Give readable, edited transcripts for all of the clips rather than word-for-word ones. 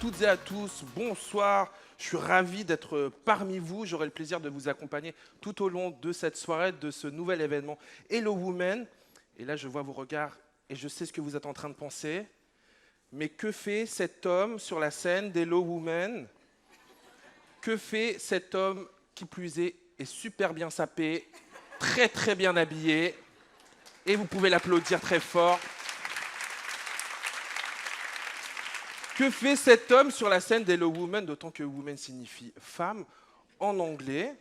toutes et à tous, bonsoir. Je suis ravi d'être parmi vous. J'aurai le plaisir de vous accompagner tout au long de cette soirée, de ce nouvel événement Hello Women. Et là, je vois vos regards et je sais ce que vous êtes en train de penser. Mais que fait cet homme sur la scène d'Hello Women? Que fait cet homme qui plus est super bien sapé, très bien habillé? Et vous pouvez l'applaudir très fort. Que fait cet homme sur la scène d'Hello Women, d'autant que woman signifie femme en anglais?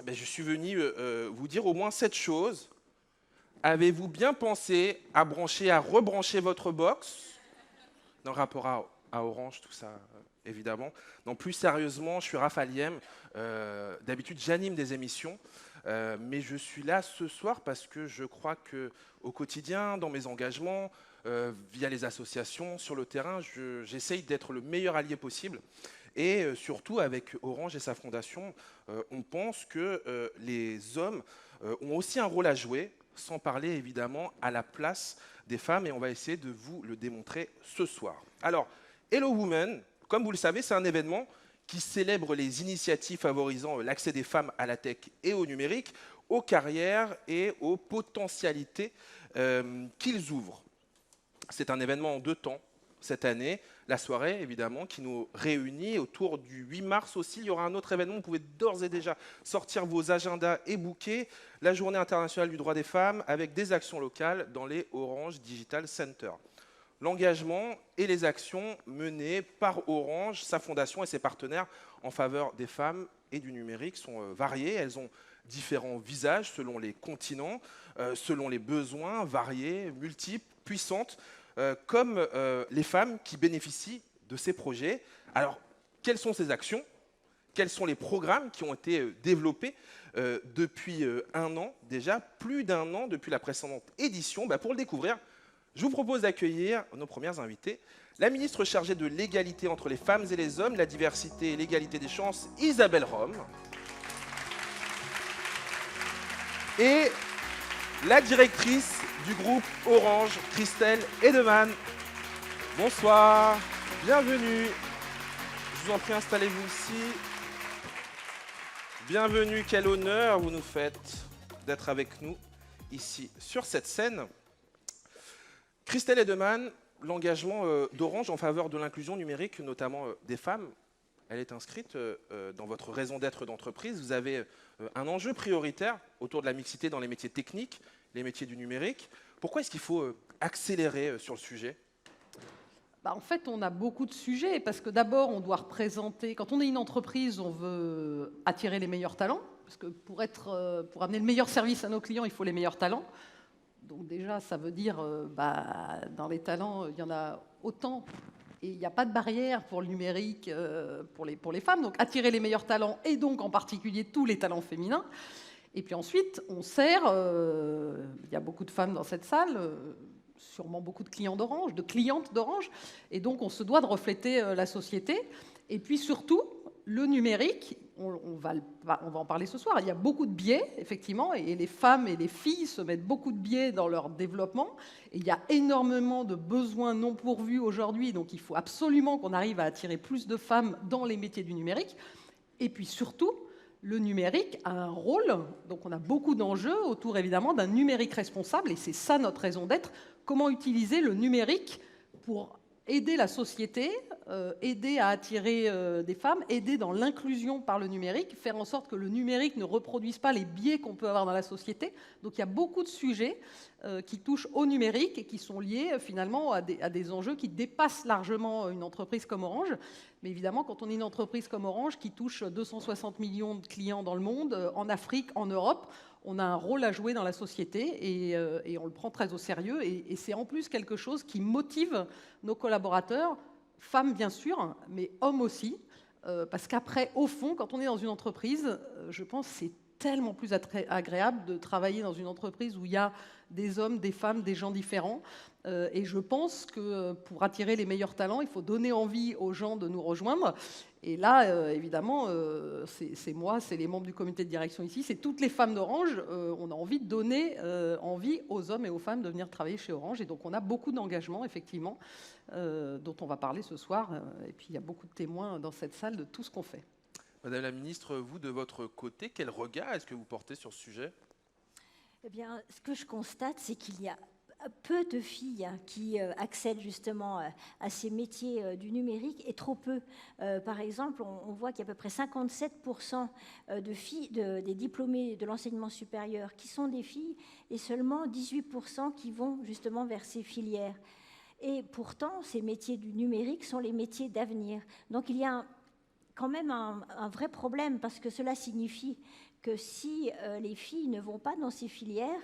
Je suis venu vous dire au moins 7 choses. Avez-vous bien pensé à brancher, à rebrancher votre box? Dans rapport à Orange, tout ça, évidemment. Non, plus sérieusement, je suis Raphaël Liem. D'habitude, j'anime des émissions. Mais je suis là ce soir parce que je crois qu'au quotidien, dans mes engagements, via les associations, sur le terrain, j'essaye d'être le meilleur allié possible. Et surtout, avec Orange et sa fondation, on pense que les hommes ont aussi un rôle à jouer, sans parler évidemment à la place des femmes. Et on va essayer de vous le démontrer ce soir. Alors, Hello Women, comme vous le savez, c'est un événement qui célèbre les initiatives favorisant l'accès des femmes à la tech et au numérique, aux carrières et aux potentialités qu'ils ouvrent. C'est un événement en 2 temps cette année. La soirée, évidemment, qui nous réunit autour du 8 mars aussi. Il y aura un autre événement. Vous pouvez d'ores et déjà sortir vos agendas et booker la Journée internationale du droit des femmes avec des actions locales dans les Orange Digital Center. L'engagement et les actions menées par Orange, sa fondation et ses partenaires en faveur des femmes et du numérique sont variées. Elles ont différents visages selon les continents, selon les besoins variés, multiples, puissantes, comme les femmes qui bénéficient de ces projets. Alors, quelles sont ces actions? Quels sont les programmes qui ont été développés depuis 1 an déjà, plus d'1 an depuis la précédente édition? Pour le découvrir, je vous propose d'accueillir nos premières invités. La ministre chargée de l'égalité entre les femmes et les hommes, la diversité et l'égalité des chances, Isabelle Rome. Et la directrice du groupe Orange, Christelle Edeman. Bonsoir, bienvenue. Je vous en prie, installez-vous ici. Bienvenue, quel honneur vous nous faites d'être avec nous ici sur cette scène. Christelle Edeman, l'engagement d'Orange en faveur de l'inclusion numérique, notamment des femmes, elle est inscrite dans votre raison d'être d'entreprise. Vous avez un enjeu prioritaire autour de la mixité dans les métiers techniques, les métiers du numérique. Pourquoi est-ce qu'il faut accélérer sur le sujet? En fait, on a beaucoup de sujets parce que d'abord, on doit représenter. Quand on est une entreprise, on veut attirer les meilleurs talents parce que pour amener le meilleur service à nos clients, il faut les meilleurs talents. Donc déjà, ça veut dire, dans les talents, il y en a autant et il n'y a pas de barrière pour le numérique pour les femmes. Donc attirer les meilleurs talents et donc en particulier tous les talents féminins. Et puis ensuite, on sert, il y a beaucoup de femmes dans cette salle, sûrement beaucoup de clients d'Orange, de clientes d'Orange, et donc on se doit de refléter la société. Et puis surtout, le numérique, on va en parler ce soir, il y a beaucoup de biais, effectivement, et les femmes et les filles se mettent beaucoup de biais dans leur développement, et il y a énormément de besoins non pourvus aujourd'hui, donc il faut absolument qu'on arrive à attirer plus de femmes dans les métiers du numérique. Et puis surtout, le numérique a un rôle, donc on a beaucoup d'enjeux autour évidemment d'un numérique responsable, et c'est ça notre raison d'être. Comment utiliser le numérique pour aider la société, aider à attirer des femmes, aider dans l'inclusion par le numérique, faire en sorte que le numérique ne reproduise pas les biais qu'on peut avoir dans la société. Donc il y a beaucoup de sujets qui touchent au numérique et qui sont liés finalement à des enjeux qui dépassent largement une entreprise comme Orange. Mais évidemment, quand on est une entreprise comme Orange qui touche 260 millions de clients dans le monde, en Afrique, en Europe, on a un rôle à jouer dans la société et on le prend très au sérieux. Et c'est en plus quelque chose qui motive nos collaborateurs, femmes bien sûr, mais hommes aussi. Parce qu'après, au fond, quand on est dans une entreprise, je pense que c'est tellement plus agréable de travailler dans une entreprise où il y a des hommes, des femmes, des gens différents. Et je pense que pour attirer les meilleurs talents, il faut donner envie aux gens de nous rejoindre. Et là, évidemment, c'est moi, c'est les membres du comité de direction ici, c'est toutes les femmes d'Orange. On a envie de donner envie aux hommes et aux femmes de venir travailler chez Orange. Et donc, on a beaucoup d'engagements, effectivement, dont on va parler ce soir. Et puis, il y a beaucoup de témoins dans cette salle de tout ce qu'on fait. Madame la ministre, vous, de votre côté, quel regard est-ce que vous portez sur ce sujet? Eh bien, ce que je constate, c'est qu'il y a peu de filles qui accèdent justement à ces métiers du numérique et trop peu. Par exemple, on voit qu'il y a à peu près 57% de filles, des diplômés de l'enseignement supérieur qui sont des filles et seulement 18% qui vont justement vers ces filières. Et pourtant, ces métiers du numérique sont les métiers d'avenir. Donc il y a quand même un vrai problème parce que cela signifie que si les filles ne vont pas dans ces filières,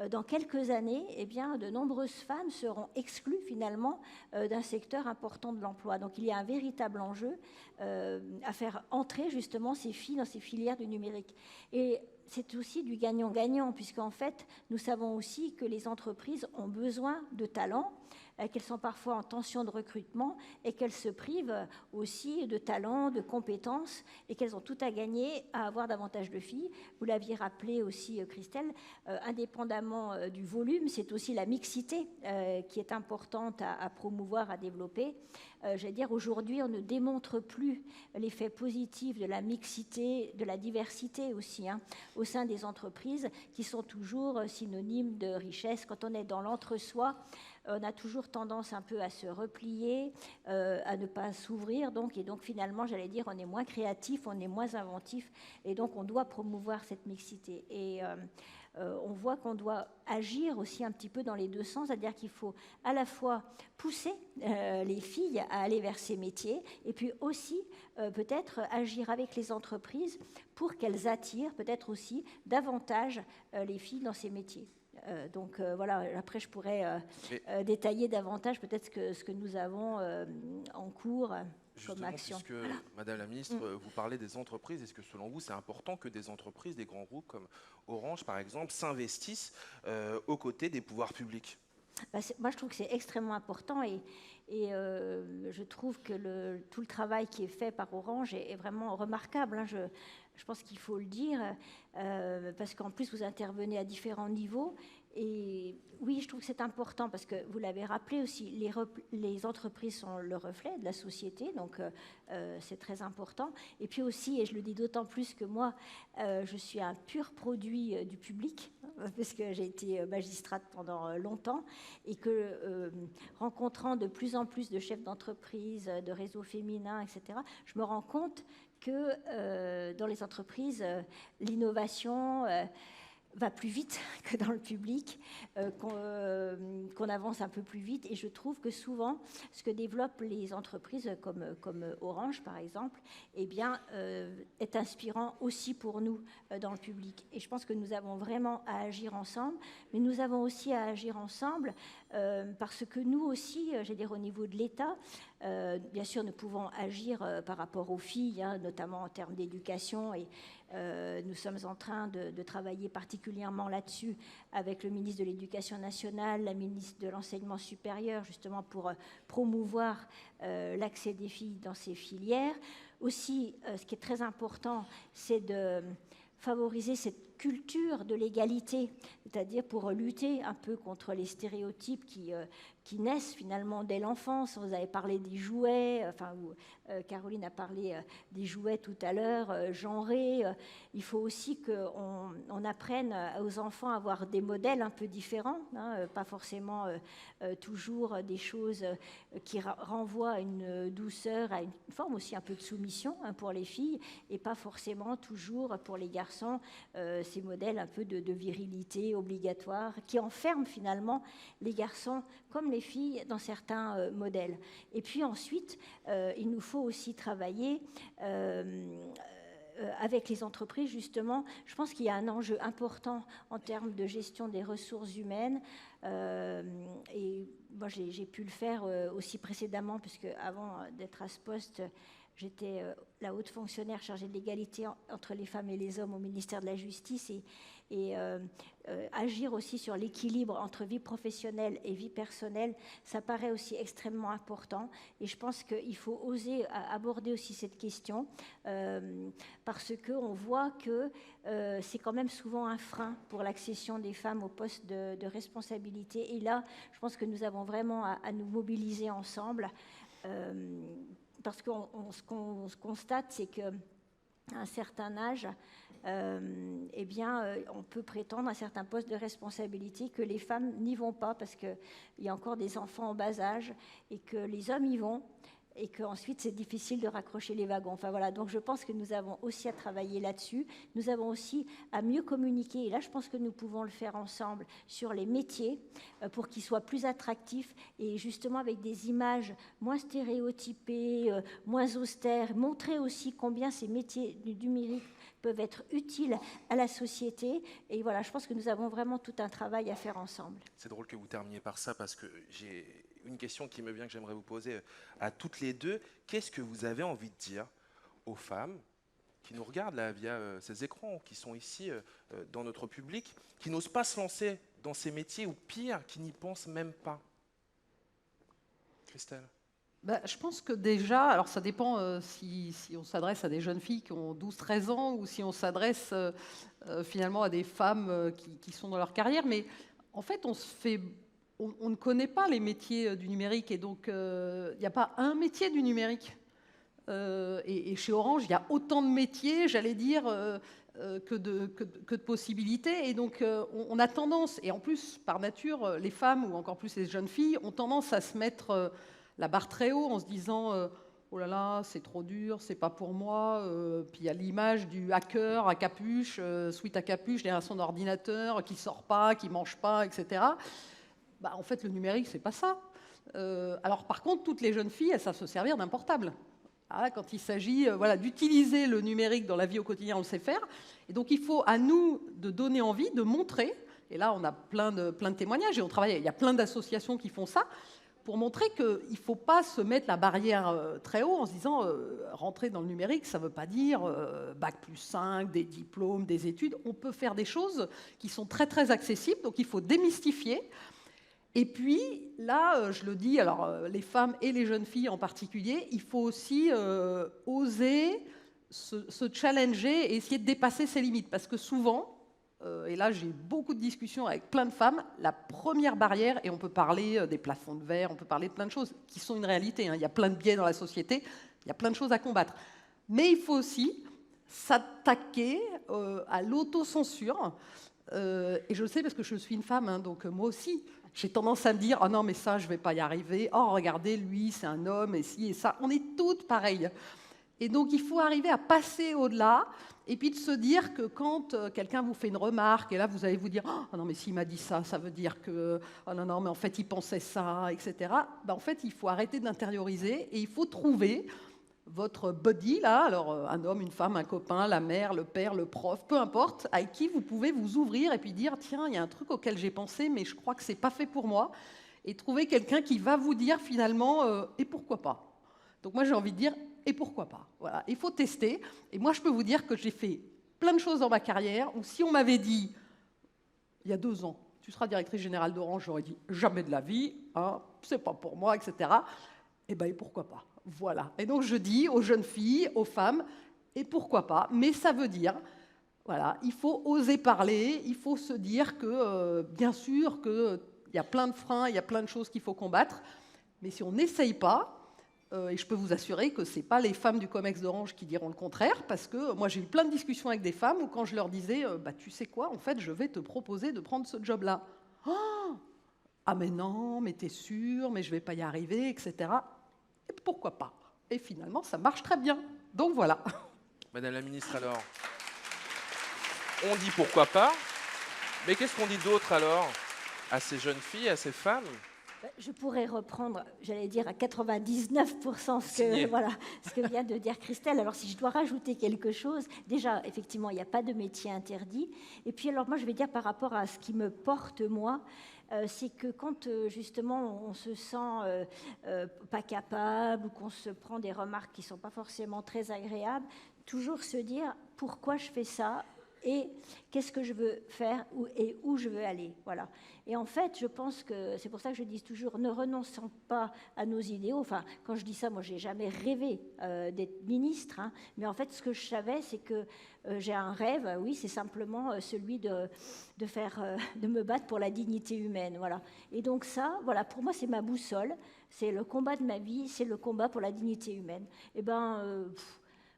dans quelques années, eh bien, de nombreuses femmes seront exclues finalement d'un secteur important de l'emploi. Donc il y a un véritable enjeu à faire entrer justement ces filles dans ces filières du numérique. Et c'est aussi du gagnant-gagnant, puisqu'en fait, nous savons aussi que les entreprises ont besoin de talents, qu'elles sont parfois en tension de recrutement et qu'elles se privent aussi de talents, de compétences et qu'elles ont tout à gagner à avoir davantage de filles. Vous l'aviez rappelé aussi, Christelle, indépendamment du volume, c'est aussi la mixité qui est importante à promouvoir, à développer. J'allais dire, aujourd'hui, on ne démontre plus l'effet positif de la mixité, de la diversité aussi, au sein des entreprises, qui sont toujours synonymes de richesse. Quand on est dans l'entre-soi, on a toujours tendance un peu à se replier, à ne pas s'ouvrir. Et donc finalement, j'allais dire, on est moins créatif, on est moins inventif. Et donc, on doit promouvoir cette mixité. Et on voit qu'on doit agir aussi un petit peu dans les deux sens, c'est-à-dire qu'il faut à la fois pousser les filles à aller vers ces métiers et puis aussi peut-être agir avec les entreprises pour qu'elles attirent peut-être aussi davantage les filles dans ces métiers. Donc voilà, après je pourrais détailler davantage peut-être ce que nous avons en cours comme action. Puisque, Madame la Ministre, vous parlez des entreprises, est-ce que selon vous c'est important que des entreprises, des grands groupes comme Orange par exemple, s'investissent aux côtés des pouvoirs publics? Moi je trouve que c'est extrêmement important et je trouve que tout le travail qui est fait par Orange est vraiment remarquable. Je pense qu'il faut le dire, parce qu'en plus vous intervenez à différents niveaux. Et oui, je trouve que c'est important parce que vous l'avez rappelé aussi, les entreprises sont le reflet de la société, donc c'est très important. Et puis aussi, et je le dis d'autant plus que moi, je suis un pur produit du public, parce que j'ai été magistrate pendant longtemps, et que rencontrant de plus en plus de chefs d'entreprise, de réseaux féminins, etc., je me rends compte que dans les entreprises, l'innovation va plus vite que dans le public, qu'on avance un peu plus vite. Et je trouve que souvent, ce que développent les entreprises comme Orange, par exemple, eh bien, est inspirant aussi pour nous dans le public. Et je pense que nous avons vraiment à agir ensemble, mais nous avons aussi à agir ensemble parce que nous aussi, j'allais dire au niveau de l'État, bien sûr, nous pouvons agir par rapport aux filles, notamment en termes d'éducation et nous sommes en train de travailler particulièrement là-dessus avec le ministre de l'Éducation nationale, la ministre de l'Enseignement supérieur, justement pour promouvoir l'accès des filles dans ces filières. Aussi, ce qui est très important, c'est de favoriser cette culture de l'égalité, c'est-à-dire pour lutter un peu contre les stéréotypes qui naissent finalement dès l'enfance. Vous avez parlé des jouets, Caroline a parlé des jouets tout à l'heure, genrés. Il faut aussi qu'on apprenne aux enfants à avoir des modèles un peu différents, pas forcément toujours des choses qui renvoient à une douceur, à une forme aussi un peu de soumission pour les filles, et pas forcément toujours pour les garçons ces modèles un peu de virilité obligatoire qui enferment finalement les garçons comme les filles dans certains modèles. Et puis ensuite, il nous faut aussi travailler avec les entreprises, justement. Je pense qu'il y a un enjeu important en termes de gestion des ressources humaines. Et moi, j'ai pu le faire aussi précédemment, puisque avant d'être à ce poste, j'étais la haute fonctionnaire chargée de l'égalité entre les femmes et les hommes au ministère de la Justice et agir aussi sur l'équilibre entre vie professionnelle et vie personnelle, ça paraît aussi extrêmement important. Et je pense qu'il faut oser aborder aussi cette question parce qu'on voit que c'est quand même souvent un frein pour l'accession des femmes aux postes de responsabilité. Et là, je pense que nous avons vraiment à nous mobiliser ensemble parce que ce qu'on constate, c'est qu'à un certain âge, on peut prétendre à certains postes de responsabilité que les femmes n'y vont pas parce qu'il y a encore des enfants en bas âge et que les hommes y vont et qu'ensuite c'est difficile de raccrocher les wagons. Enfin voilà, donc je pense que nous avons aussi à travailler là-dessus. Nous avons aussi à mieux communiquer, et là je pense que nous pouvons le faire ensemble, sur les métiers pour qu'ils soient plus attractifs et justement avec des images moins stéréotypées, moins austères, montrer aussi combien ces métiers du numérique peuvent être utiles à la société. Et voilà, je pense que nous avons vraiment tout un travail à faire ensemble. C'est drôle que vous terminiez par ça parce que j'ai une question qui me vient que j'aimerais vous poser à toutes les deux. Qu'est-ce que vous avez envie de dire aux femmes qui nous regardent là via ces écrans, qui sont ici dans notre public, qui n'osent pas se lancer dans ces métiers ou pire, qui n'y pensent même pas? Christelle? Je pense que déjà, alors ça dépend si on s'adresse à des jeunes filles qui ont 12-13 ans ou si on s'adresse finalement à des femmes qui sont dans leur carrière, mais en fait on ne connaît pas les métiers du numérique et donc il n'y a pas un métier du numérique. Et chez Orange, il y a autant de métiers, j'allais dire, que de possibilités. Et donc on a tendance, et en plus par nature, les femmes ou encore plus les jeunes filles ont tendance à se mettre la barre très haut en se disant oh là là, c'est trop dur, c'est pas pour moi. Puis il y a l'image du hacker à capuche, sweat à capuche derrière son ordinateur, qui sort pas, qui mange pas, etc. En fait, le numérique, c'est pas ça. Alors par contre, toutes les jeunes filles, elles savent se servir d'un portable. Quand il s'agit d'utiliser le numérique dans la vie au quotidien, on le sait faire. Et donc il faut à nous de donner envie, de montrer. Et là, on a plein de témoignages et on travaille. Il y a plein d'associations qui font ça, pour montrer qu'il ne faut pas se mettre la barrière très haut en se disant rentrer dans le numérique, ça ne veut pas dire Bac+5, des diplômes, des études. On peut faire des choses qui sont très, très accessibles, donc il faut démystifier. Et puis, là, je le dis, alors les femmes et les jeunes filles en particulier, il faut aussi oser se challenger et essayer de dépasser ses limites. Parce que souvent, et là j'ai beaucoup de discussions avec plein de femmes, la première barrière, et on peut parler des plafonds de verre, on peut parler de plein de choses qui sont une réalité, il y a plein de biais dans la société, il y a plein de choses à combattre. Mais il faut aussi s'attaquer à l'autocensure, et je le sais parce que je suis une femme, donc moi aussi, j'ai tendance à me dire « Oh non, mais ça, je ne vais pas y arriver. Oh, regardez, lui, c'est un homme, et ci et ça. » On est toutes pareilles. Et donc, il faut arriver à passer au-delà et puis de se dire que quand quelqu'un vous fait une remarque, et là, vous allez vous dire « Oh non, mais s'il m'a dit ça, ça veut dire que... Oh non, non, mais en fait, il pensait ça, etc. » En fait, il faut arrêter d'intérioriser et il faut trouver votre buddy, là, alors un homme, une femme, un copain, la mère, le père, le prof, peu importe, avec qui vous pouvez vous ouvrir et puis dire « Tiens, il y a un truc auquel j'ai pensé, mais je crois que ce n'est pas fait pour moi. » Et trouver quelqu'un qui va vous dire finalement « Et pourquoi pas ?» Donc moi, j'ai envie de dire « Et pourquoi pas ?» Voilà, il faut tester. Et moi, je peux vous dire que j'ai fait plein de choses dans ma carrière où si on m'avait dit, il y a 2 ans, « Tu seras directrice générale d'Orange », j'aurais dit « Jamais de la vie, hein, c'est pas pour moi, etc. » Et pourquoi pas? Voilà. Et donc je dis aux jeunes filles, aux femmes, et pourquoi pas? Mais ça veut dire, voilà, il faut oser parler, il faut se dire que, bien sûr, qu'il y a plein de freins, il y a plein de choses qu'il faut combattre, mais si on n'essaye pas, et je peux vous assurer que ce n'est pas les femmes du COMEX d'Orange qui diront le contraire, parce que moi j'ai eu plein de discussions avec des femmes où quand je leur disais, tu sais quoi, en fait, je vais te proposer de prendre ce job-là. Oh, ah mais non, mais t'es sûre, mais je ne vais pas y arriver, etc. Et pourquoi pas? Et finalement, ça marche très bien. Donc voilà. Madame la ministre, alors, on dit pourquoi pas, mais qu'est-ce qu'on dit d'autre alors à ces jeunes filles, à ces femmes Je pourrais reprendre, j'allais dire à 99% Signé. ce que vient de dire Christelle. Alors si je dois rajouter quelque chose, déjà effectivement il n'y a pas de métier interdit. Et puis alors moi je vais dire par rapport à ce qui me porte moi, c'est que quand justement on se sent pas capable ou qu'on se prend des remarques qui ne sont pas forcément très agréables, toujours se dire pourquoi je fais ça et qu'est-ce que je veux faire et où je veux aller. Voilà. Et en fait, je pense que c'est pour ça que je dis toujours, ne renonçons pas à nos idéaux. Enfin, quand je dis ça, moi, j'ai jamais rêvé d'être ministre. Hein, mais en fait, ce que je savais, c'est que j'ai un rêve. Oui, c'est simplement celui de me battre pour la dignité humaine. Voilà. Et donc ça, voilà, pour moi, c'est ma boussole. C'est le combat de ma vie. C'est le combat pour la dignité humaine. Et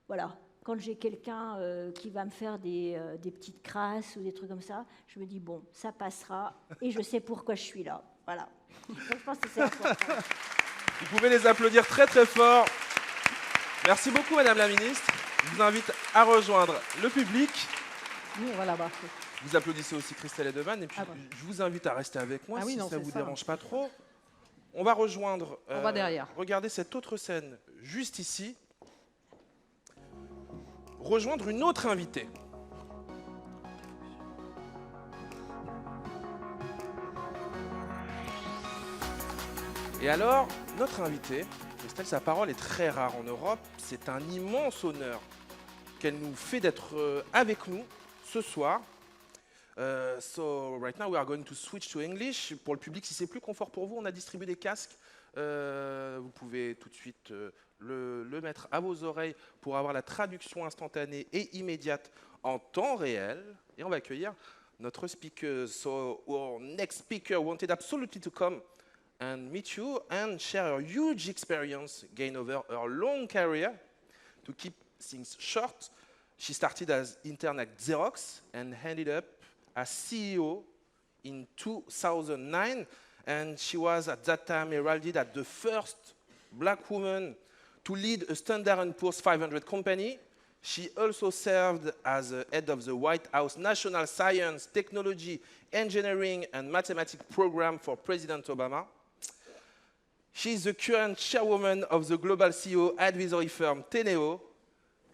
voilà. Quand j'ai quelqu'un qui va me faire des petites crasses ou des trucs comme ça, je me dis, bon, ça passera et je sais pourquoi je suis là. Voilà. Donc, je pense que c'est important. Vous pouvez les applaudir très très fort. Merci beaucoup, Madame la Ministre. Je vous invite à rejoindre le public. Nous, on va là-bas. Vous applaudissez aussi Christelle Edeman. Et puis, je vous invite à rester avec moi si ça ne vous dérange pas trop. On va rejoindre... On va derrière. Regardez cette autre scène juste ici. Rejoindre une autre invitée. Et alors, notre invitée, Christelle, sa parole est très rare en Europe. C'est un immense honneur qu'elle nous fait d'être avec nous ce soir. So right now we are going to switch to English. Pour le public, si c'est plus confort pour vous, on a distribué des casques. Vous pouvez tout de suite le mettre à vos oreilles pour avoir la traduction instantanée et immédiate en temps réel. Et on va accueillir notre speaker. So our next speaker wanted absolutely to come and meet you and share her huge experience gained over her long career. To keep things short, she started as intern at Xerox and ended up as CEO in 2009. And she was at that time heralded as the first black woman to lead a Standard & Poor's 500 company. She also served as head of the White House National Science, Technology, Engineering and Mathematics Program for President Obama. She is the current chairwoman of the global CEO advisory firm Teneo.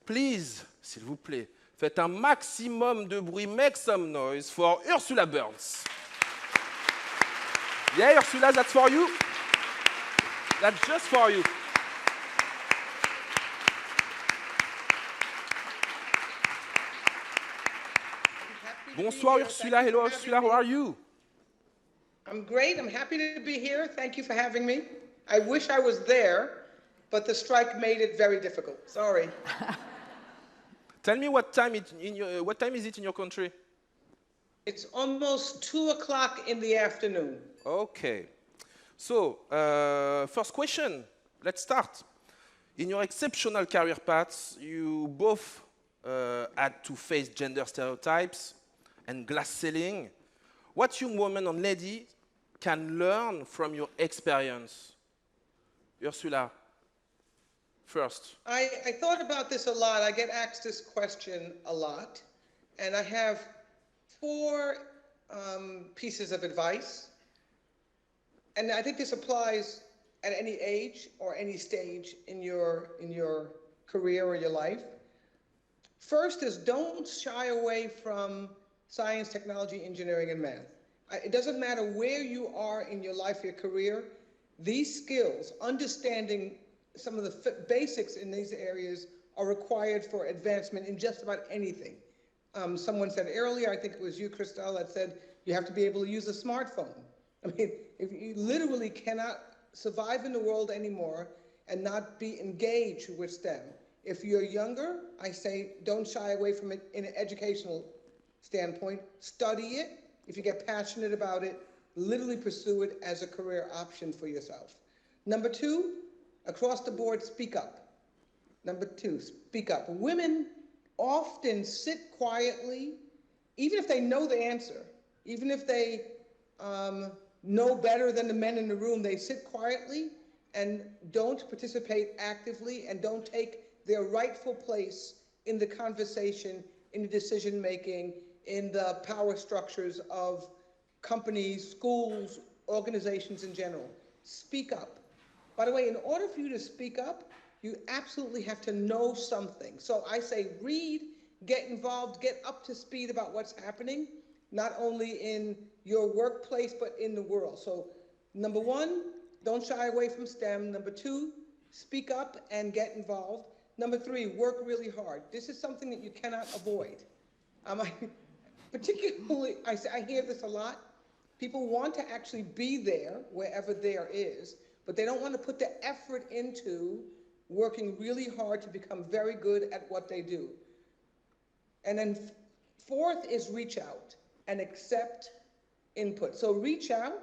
Please, s'il vous plaît, faites un maximum de bruit, make some noise for Ursula Burns. Yeah, Ursula, that's for you. That's just for you. Bonsoir, Ursula. Hello, Ursula. How are you? I'm great. I'm happy to be here. Thank you for having me. I wish I was there, but the strike made it very difficult. Sorry. Tell me what time is it in your country? It's almost 2 o'clock in the afternoon. Okay. So, first question. Let's start. In your exceptional career paths, you both had to face gender stereotypes and glass ceiling. What young women and ladies can learn from your experience? Ursula, first. I thought about this a lot. I get asked this question a lot. And I have 4 pieces of advice. And I think this applies at any age or any stage in your career or your life. First is don't shy away from science, technology, engineering, and math. It doesn't matter where you are in your life, your career, these skills, understanding some of the basics in these areas are required for advancement in just about anything. Someone said earlier, I think it was you, Christelle, that said you have to be able to use a smartphone. I mean, if you literally cannot survive in the world anymore and not be engaged with STEM. If you're younger, I say don't shy away from it in an educational standpoint. Study it. If you get passionate about it, literally pursue it as a career option for yourself. Number 2, across the board, speak up. Number 2, speak up. Women often sit quietly, even if they know the answer, even if they know better than the men in the room, they sit quietly and don't participate actively and don't take their rightful place in the conversation, in the decision making, in the power structures of companies, schools, organizations in general. speak up. By the way, in order for you to speak up, you absolutely have to know something. So I say read, get involved, get up to speed about what's happening, not only in your workplace, but in the world. So number one, don't shy away from STEM. Number two, speak up and get involved. Number three, work really hard. This is something that you cannot avoid. Particularly, I hear this a lot. People want to actually be there wherever there is, but they don't want to put the effort into working really hard to become very good at what they do. And then fourth is reach out and accept input. So reach out.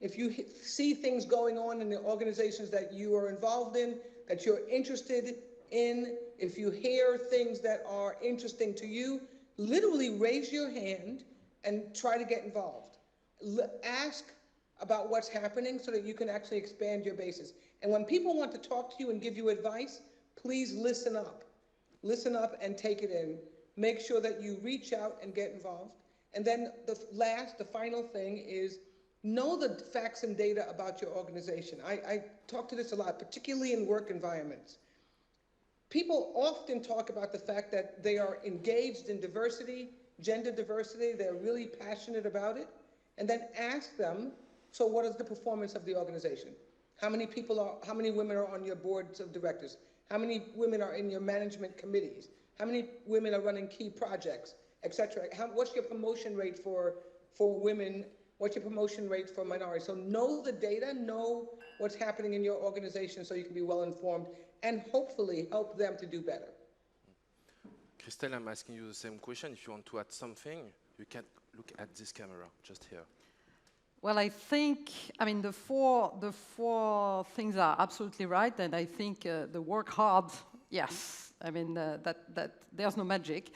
If you see things going on in the organizations that you are involved in, that you're interested in, if you hear things that are interesting to you, literally raise your hand and try to get involved. Ask about what's happening so that you can actually expand your basis. And when people want to talk to you and give you advice, please listen up. Listen up and take it in. Make sure that you reach out and get involved. And then the final thing is know the facts and data about your organization. I talk to this a lot, particularly in work environments. People often talk about the fact that they are engaged in diversity, gender diversity, they're really passionate about it, and then ask them, so what is the performance of the organization? How many women are on your boards of directors? How many women are in your management committees? How many women are running key projects, et cetera? What's your promotion rate for women? What's your promotion rate for minorities? So know the data, know what's happening in your organization so you can be well informed and hopefully help them to do better. Christelle, I'm asking you the same question. If you want to add something, you can look at this camera, just here. Well, I think, the four things are absolutely right, and I think the work hard, yes. That there's no magic.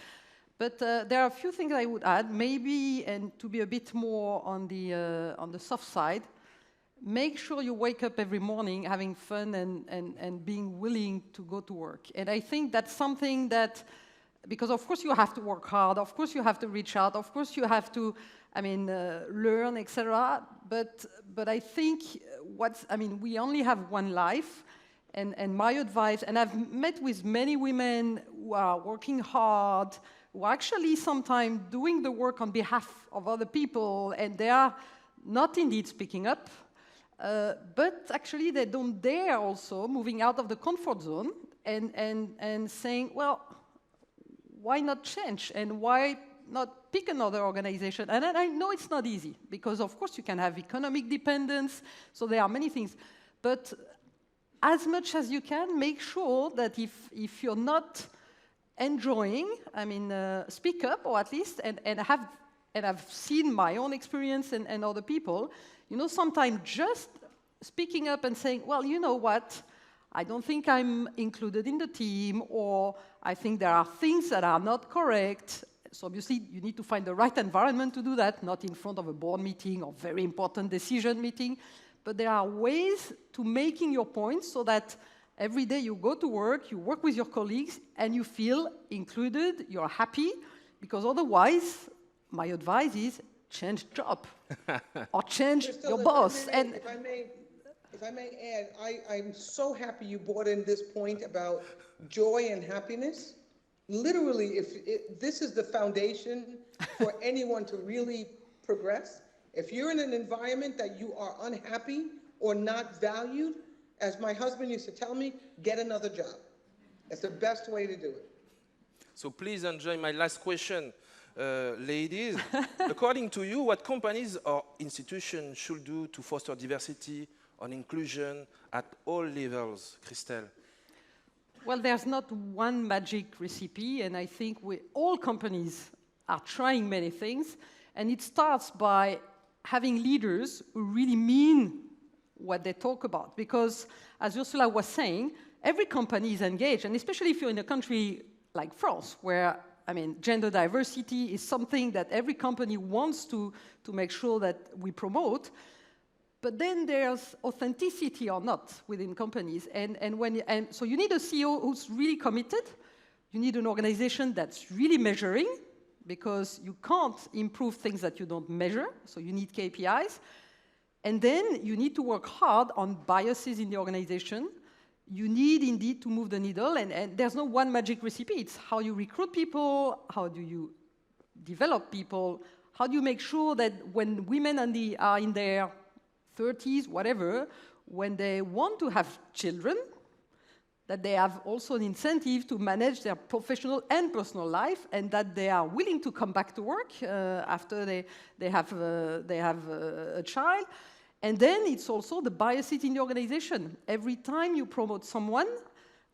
But there are a few things I would add, maybe, and to be a bit more on the soft side. Make sure you wake up every morning having fun and being willing to go to work. And I think that's something that, because of course you have to work hard, of course you have to reach out, of course you have to, learn, etc. But I think we only have one life. And my advice, and I've met with many women who are working hard, who are actually sometimes doing the work on behalf of other people, and they are not indeed speaking up, but actually they don't dare also moving out of the comfort zone and saying, well, why not change? And why not pick another organization? And I know it's not easy, because of course you can have economic dependence, so there are many things. But as much as you can, make sure that if you're not enjoying, speak up, or at least, and I've seen my own experience and other people, sometimes just speaking up and saying, well, you know what, I don't think I'm included in the team, or I think there are things that are not correct. So obviously, you need to find the right environment to do that, not in front of a board meeting or very important decision meeting. But there are ways to making your point so that every day you go to work, you work with your colleagues, and you feel included, you're happy, because otherwise, my advice is change job or change your boss. If I may add, I'm so happy you brought in this point about joy and happiness. Literally, this is the foundation for anyone to really progress. If you're in an environment that you are unhappy or not valued, as my husband used to tell me, get another job. That's the best way to do it. So please enjoy my last question, ladies. According to you, what companies or institutions should do to foster diversity and inclusion at all levels? Christelle? Well, there's not one magic recipe, and I think all companies are trying many things, and it starts by having leaders who really mean what they talk about. Because, as Ursula was saying, every company is engaged, and especially if you're in a country like France, where, gender diversity is something that every company wants to make sure that we promote. But then there's authenticity or not within companies. And so you need a CEO who's really committed. You need an organization that's really measuring, because you can't improve things that you don't measure, so you need KPIs. And then you need to work hard on biases in the organization. You need indeed to move the needle, and there's no one magic recipe. It's how you recruit people, how do you develop people, how do you make sure that when women are in their 30s, whatever, when they want to have children, that they have also an incentive to manage their professional and personal life, and that they are willing to come back to work after they have a child. And then it's also the biases in the organization. Every time you promote someone,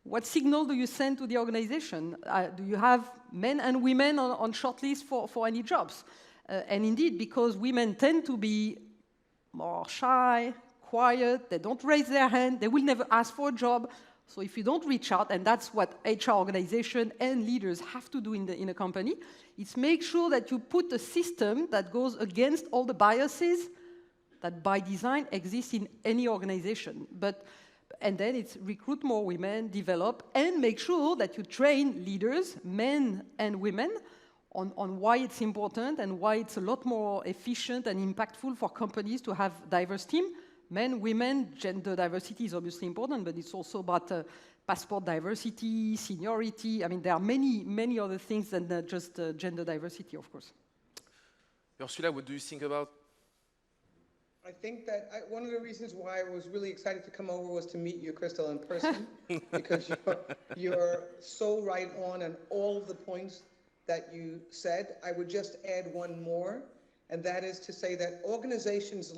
what signal do you send to the organization? Do you have men and women on shortlist for any jobs? And indeed, because women tend to be more shy, quiet, they don't raise their hand, they will never ask for a job. So if you don't reach out, and that's what HR organization and leaders have to do in a company, it's make sure that you put a system that goes against all the biases that by design exists in any organization. And then it's recruit more women, develop, and make sure that you train leaders, men and women, on why it's important and why it's a lot more efficient and impactful for companies to have diverse team. Men, women, gender diversity is obviously important, but it's also about passport diversity, seniority. I mean, there are many, many other things than just gender diversity, of course. Ursula, what do you think about? I think that one of the reasons why I was really excited to come over was to meet you, Crystal, in person, because you're so right on all of the points that you said. I would just add one more, and that is to say that organizations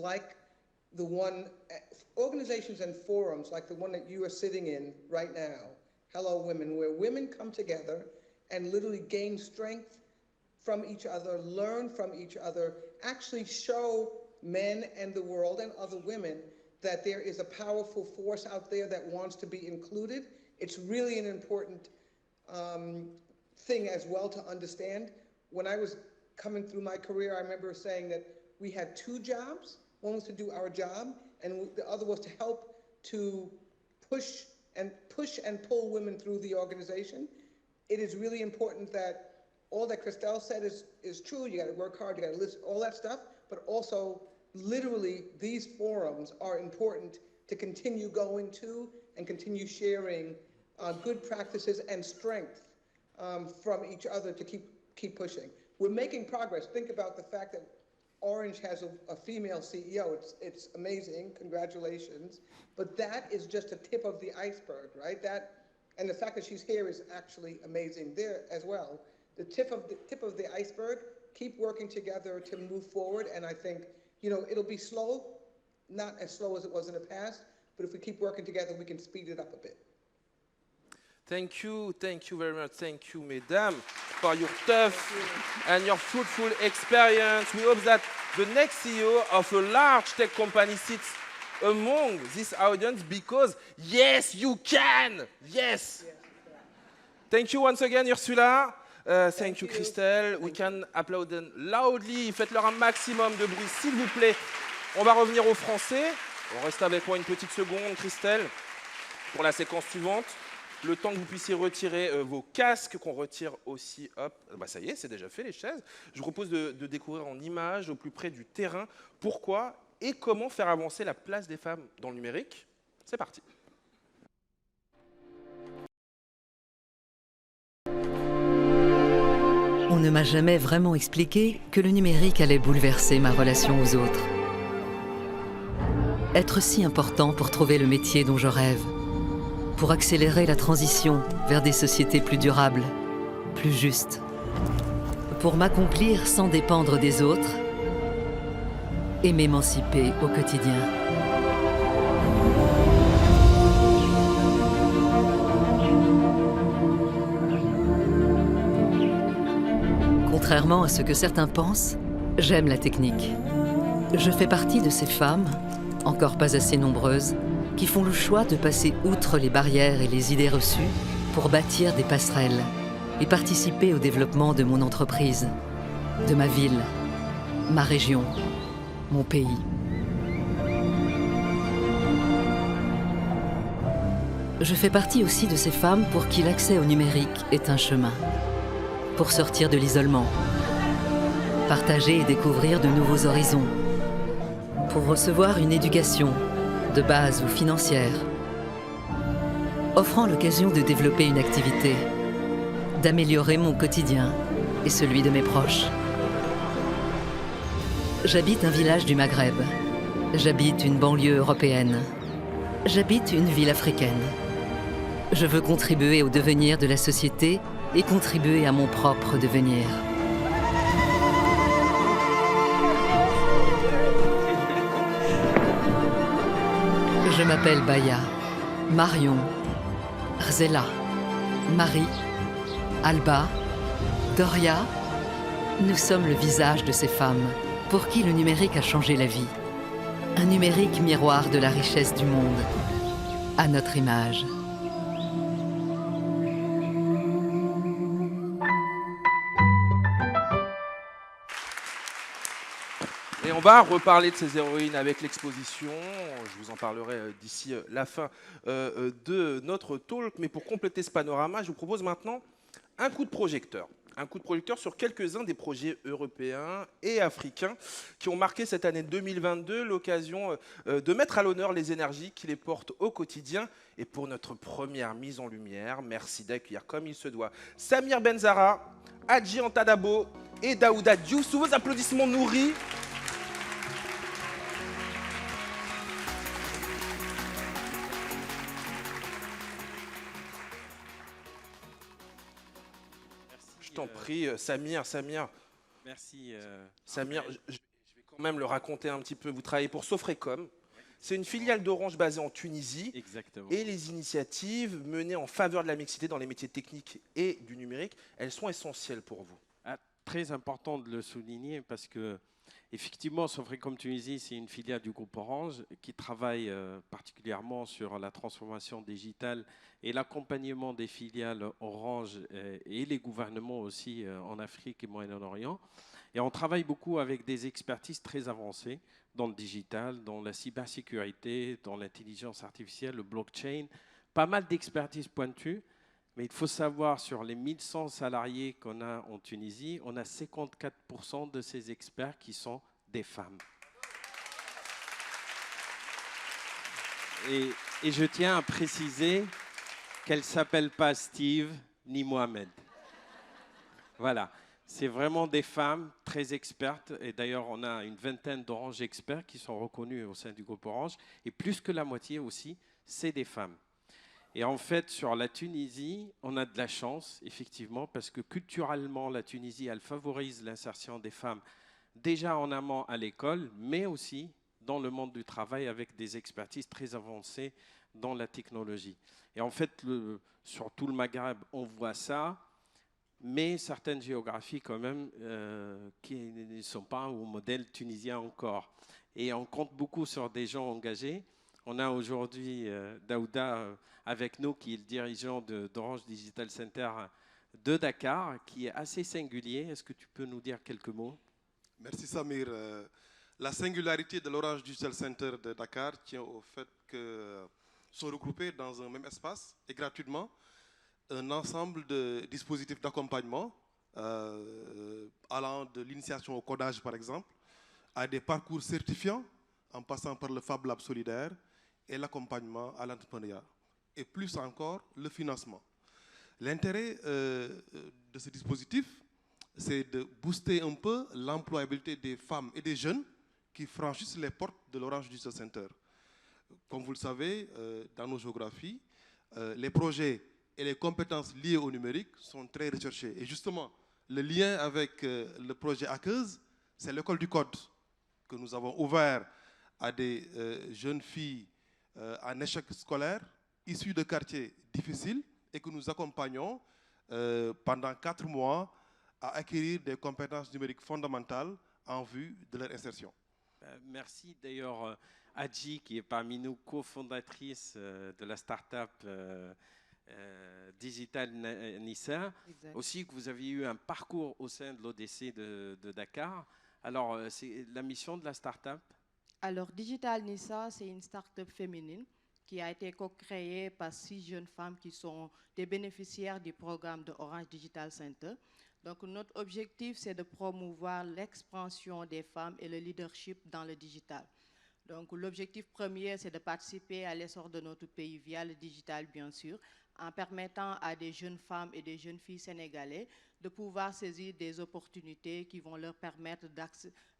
and forums like the one that you are sitting in right now, Hello Women, where women come together and literally gain strength from each other, learn from each other, actually show men and the world and other women that there is a powerful force out there that wants to be included. It's really an important thing as well to understand. When I was coming through my career, I remember saying that we had two jobs. One was to do our job, and the other was to help to push and pull women through the organization. It is really important that all that Christelle said is true. You got to work hard, you got to listen, all that stuff, but also literally these forums are important to continue going to and continue sharing good practices and strength from each other to keep pushing. We're making progress. Think about the fact that Orange has a female CEO. It's amazing. Congratulations. But that is just a tip of the iceberg, right? And the fact that she's here is actually amazing there as well. The tip of the iceberg. Keep working together to move forward. And I think, it'll be slow, not as slow as it was in the past. But if we keep working together, we can speed it up a bit. Thank you very much. Thank you, mesdames, for your tough and your fruitful experience. We hope that the next CEO of a large tech company sits among this audience because, yes, you can. Yes. Thank you once again, Ursula. Thank you, Christelle. We can applaud them loudly. Faites-leur un maximum de bruit, s'il vous plaît. On va revenir au français. On reste avec moi une petite seconde, Christelle, pour la séquence suivante. Le temps que vous puissiez retirer vos casques, qu'on retire aussi, hop, bah ça y est, c'est déjà fait les chaises. Je vous propose de découvrir en images, au plus près du terrain, pourquoi et comment faire avancer la place des femmes dans le numérique. C'est parti. On ne m'a jamais vraiment expliqué que le numérique allait bouleverser ma relation aux autres. Être si important pour trouver le métier dont je rêve, pour accélérer la transition vers des sociétés plus durables, plus justes, pour m'accomplir sans dépendre des autres et m'émanciper au quotidien. Contrairement à ce que certains pensent, j'aime la technique. Je fais partie de ces femmes, encore pas assez nombreuses, qui font le choix de passer outre les barrières et les idées reçues pour bâtir des passerelles et participer au développement de mon entreprise, de ma ville, ma région, mon pays. Je fais partie aussi de ces femmes pour qui l'accès au numérique est un chemin, pour sortir de l'isolement, partager et découvrir de nouveaux horizons, pour recevoir une éducation, de base ou financière, offrant l'occasion de développer une activité, d'améliorer mon quotidien et celui de mes proches. J'habite un village du Maghreb. J'habite une banlieue européenne. J'habite une ville africaine. Je veux contribuer au devenir de la société et contribuer à mon propre devenir. Je m'appelle Baya, Marion, Rzela, Marie, Alba, Doria. Nous sommes le visage de ces femmes pour qui le numérique a changé la vie. Un numérique miroir de la richesse du monde, à notre image. Et on va reparler de ces héroïnes avec l'exposition. Je vous en parlerai d'ici la fin de notre talk. Mais pour compléter ce panorama, je vous propose maintenant un coup de projecteur. Un coup de projecteur sur quelques-uns des projets européens et africains qui ont marqué cette année 2022, l'occasion de mettre à l'honneur les énergies qui les portent au quotidien. Et pour notre première mise en lumière, merci d'accueillir comme il se doit Samir Benzara, Hadji Antadabo et Daouda Diouf. Sous vos applaudissements nourris. Je t'en prie, Samir. Merci. Samir, je vais quand même le raconter un petit peu. Vous travaillez pour Sofrecom. C'est une filiale d'Orange basée en Tunisie. Exactement. Et les initiatives menées en faveur de la mixité dans les métiers techniques et du numérique, elles sont essentielles pour vous. Très important de le souligner parce que, effectivement, Sofrecom Tunisie, c'est une filiale du groupe Orange qui travaille particulièrement sur la transformation digitale et l'accompagnement des filiales Orange et les gouvernements aussi en Afrique et Moyen-Orient. Et on travaille beaucoup avec des expertises très avancées dans le digital, dans la cybersécurité, dans l'intelligence artificielle, le blockchain. Pas mal d'expertises pointues. Mais il faut savoir, sur les 1100 salariés qu'on a en Tunisie, on a 54% de ces experts qui sont des femmes. Et je tiens à préciser qu'elles ne s'appellent pas Steve ni Mohamed. Voilà, c'est vraiment des femmes très expertes. Et d'ailleurs, on a une vingtaine d'Orange experts qui sont reconnus au sein du groupe Orange. Et plus que la moitié aussi, c'est des femmes. Et en fait, sur la Tunisie, on a de la chance, effectivement, parce que culturellement, la Tunisie, elle favorise l'insertion des femmes déjà en amont à l'école, mais aussi dans le monde du travail avec des expertises très avancées dans la technologie. Et en fait, sur tout le Maghreb, on voit ça, mais certaines géographies quand même qui ne sont pas au modèle tunisien encore. Et on compte beaucoup sur des gens engagés. On a aujourd'hui Daouda avec nous, qui est le dirigeant d'Orange Digital Center de Dakar, qui est assez singulier. Est-ce que tu peux nous dire quelques mots? Merci Samir. La singularité de l'Orange Digital Center de Dakar tient au fait que sont regroupés dans un même espace et gratuitement un ensemble de dispositifs d'accompagnement allant de l'initiation au codage par exemple, à des parcours certifiants en passant par le Fab Lab solidaire et l'accompagnement à l'entrepreneuriat. Et plus encore, le financement. L'intérêt de ce dispositif, c'est de booster un peu l'employabilité des femmes et des jeunes qui franchissent les portes de l'Orange Digital Center. Comme vous le savez, dans nos géographies, les projets et les compétences liées au numérique sont très recherchées. Et justement, le lien avec le projet Hackers, c'est l'école du code que nous avons ouvert à des jeunes filles en échec scolaire, issus de quartiers difficiles et que nous accompagnons pendant 4 mois à acquérir des compétences numériques fondamentales en vue de leur insertion. Merci d'ailleurs Hadji, qui est parmi nous, cofondatrice de la start-up Digital Nissa. Exact. Aussi que vous avez eu un parcours au sein de l'ODC de Dakar. Alors, c'est la mission de la start-up? Alors, Digital Nissa, c'est une start-up féminine qui a été co-créée par 6 jeunes femmes qui sont des bénéficiaires du programme de Orange Digital Center. Donc, notre objectif, c'est de promouvoir l'expansion des femmes et le leadership dans le digital. Donc l'objectif premier, c'est de participer à l'essor de notre pays via le digital, bien sûr, en permettant à des jeunes femmes et des jeunes filles sénégalais de pouvoir saisir des opportunités qui vont leur permettre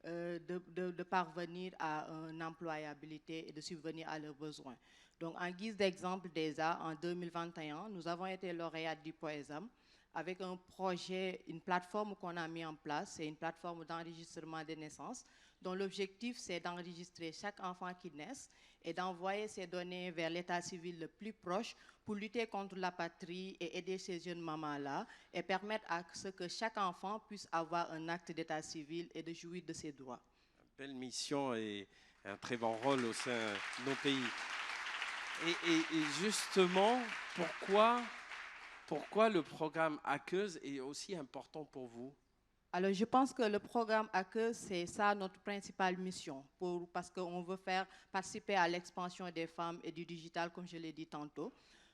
de parvenir à une employabilité et de subvenir à leurs besoins. Donc, en guise d'exemple, déjà, en 2021, nous avons été lauréats du POESAM avec un projet, une plateforme qu'on a mis en place. C'est une plateforme d'enregistrement des naissances dont l'objectif, c'est d'enregistrer chaque enfant qui naît et d'envoyer ces données vers l'état civil le plus proche pour lutter contre la patrie et aider ces jeunes mamans-là et permettre à ce que chaque enfant puisse avoir un acte d'état civil et de jouir de ses droits. Belle mission et un très bon rôle au sein de nos pays. Et justement, pourquoi le programme Aqueuse est aussi important pour vous? Alors, je pense que le programme Aqueuse, c'est ça notre principale mission, parce qu'on veut faire participer à l'expansion des femmes et du digital, comme je l'ai dit tantôt.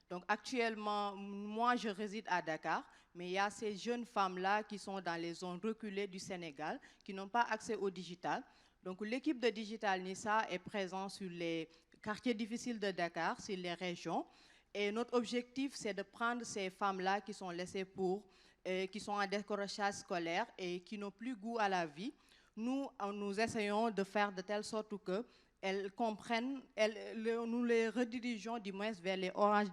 Donc, actuellement, moi, je réside à Dakar, mais il y a ces jeunes femmes-là qui sont dans les zones reculées du Sénégal, qui n'ont pas accès au digital. Donc, l'équipe de Digital Nissa est présente sur les quartiers difficiles de Dakar, sur les régions. Et notre objectif, c'est de prendre ces femmes-là qui sont laissées qui sont en décrochage scolaire et qui n'ont plus goût à la vie. Nous essayons de faire de telle sorte qu'elles comprennent, nous les redirigeons du moins vers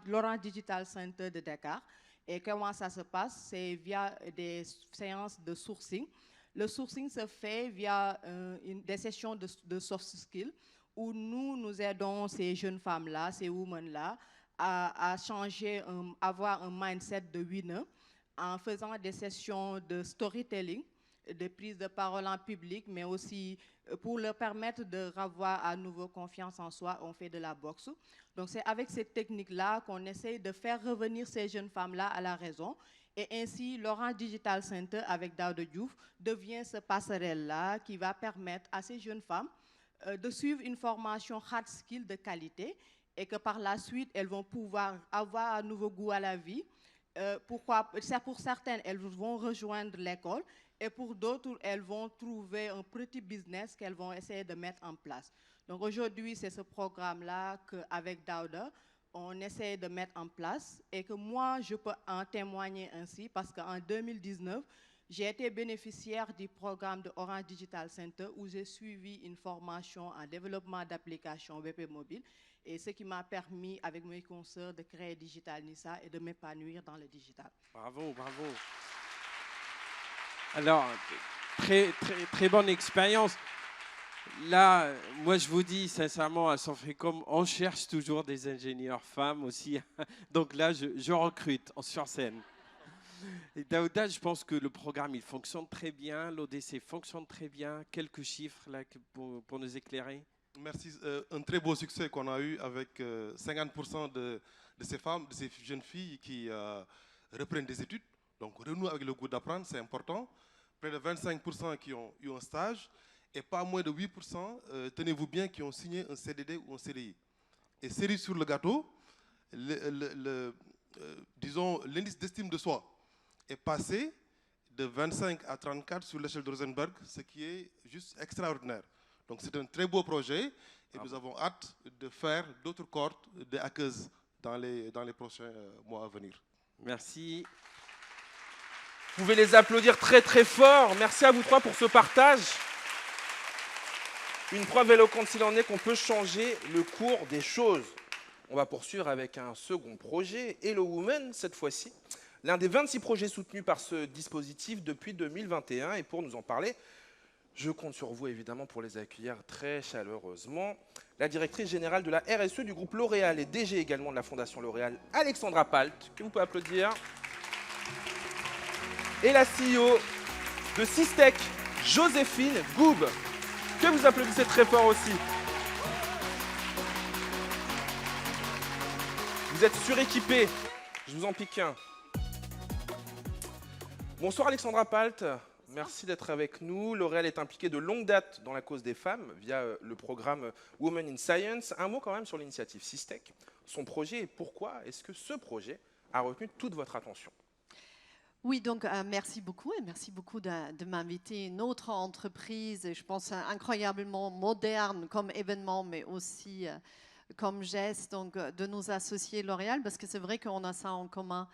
l'Orange Digital Center de Dakar. Et comment ça se passe? C'est via des séances de sourcing. Le sourcing se fait via des sessions de soft skills où nous aidons ces jeunes femmes-là, ces women-là, à changer, avoir un mindset de winner, en faisant des sessions de storytelling, de prise de parole en public, mais aussi pour leur permettre de revoir à nouveau confiance en soi, on fait de la boxe. Donc c'est avec cette technique-là qu'on essaye de faire revenir ces jeunes femmes-là à la raison. Et ainsi, l'Orange Digital Center avec Daouda Diouf devient ce passerelle-là qui va permettre à ces jeunes femmes de suivre une formation hard skill de qualité et que par la suite, elles vont pouvoir avoir un nouveau goût à la vie. Pour certaines, elles vont rejoindre l'école et pour d'autres, elles vont trouver un petit business qu'elles vont essayer de mettre en place. Donc aujourd'hui, c'est ce programme-là qu'avec Daouda, on essaie de mettre en place et que moi, je peux en témoigner ainsi parce qu'en 2019, j'ai été bénéficiaire du programme de Orange Digital Center où j'ai suivi une formation en développement d'applications web et mobile et ce qui m'a permis, avec mes consoeurs, de créer Digital Nissa et de m'épanouir dans le digital. Bravo, bravo. Alors, très bonne expérience. Là, moi, je vous dis sincèrement, à Sanfrecom, on cherche toujours des ingénieurs femmes aussi. Donc là, je recrute sur scène. Et Daouda, je pense que le programme, il fonctionne très bien. L'ODC fonctionne très bien. Quelques chiffres là, pour nous éclairer. Merci. Un très beau succès qu'on a eu avec 50% de ces femmes, de ces jeunes filles qui reprennent des études. Donc, renouer avec le goût d'apprendre, c'est important. Près de 25% qui ont eu un stage et pas moins de 8%, tenez-vous bien, qui ont signé un CDD ou un CDI. Et cerise sur le gâteau, disons, l'indice d'estime de soi est passé de 25 à 34 sur l'échelle de Rosenberg, ce qui est juste extraordinaire. Donc c'est un très beau projet et nous avons hâte de faire d'autres cohortes de hackers dans les prochains mois à venir. Merci. Vous pouvez les applaudir très très fort. Merci à vous trois pour ce partage. Une preuve éloquente s'il en est qu'on peut changer le cours des choses. On va poursuivre avec un second projet, Hello Women cette fois-ci. L'un des 26 projets soutenus par ce dispositif depuis 2021. Et pour nous en parler, je compte sur vous évidemment pour les accueillir très chaleureusement. La directrice générale de la RSE du groupe L'Oréal et DG également de la Fondation L'Oréal, Alexandra Palt, que vous pouvez applaudir. Et la CEO de Systech, Joséphine Goub, que vous applaudissez très fort aussi. Vous êtes suréquipés, je vous en pique un. Bonsoir Alexandra Palt, merci d'être avec nous. L'Oréal est impliqué de longue date dans la cause des femmes via le programme Women in Science. Un mot quand même sur l'initiative Systech, son projet et pourquoi est-ce que ce projet a retenu toute votre attention? Oui, donc merci beaucoup et merci beaucoup de m'inviter. Une autre entreprise, je pense incroyablement moderne comme événement, mais aussi comme geste, donc de nos associés L'Oréal, parce que c'est vrai qu'on a ça en commun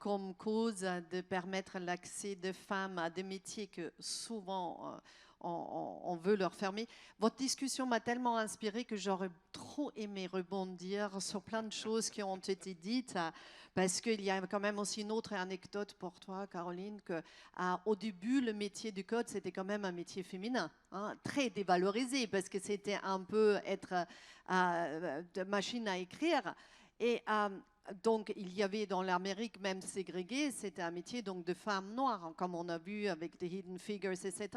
comme cause de permettre l'accès des femmes à des métiers que souvent on veut leur fermer. Votre discussion m'a tellement inspirée que j'aurais trop aimé rebondir sur plein de choses qui ont été dites, parce qu'il y a quand même aussi une autre anecdote pour toi, Caroline, qu'au début, le métier du code, c'était quand même un métier féminin, hein, très dévalorisé, parce que c'était un peu être de machine à écrire. Et donc, il y avait dans l'Amérique même ségrégée, c'était un métier donc de femmes noires, hein, comme on a vu avec des Hidden Figures, etc.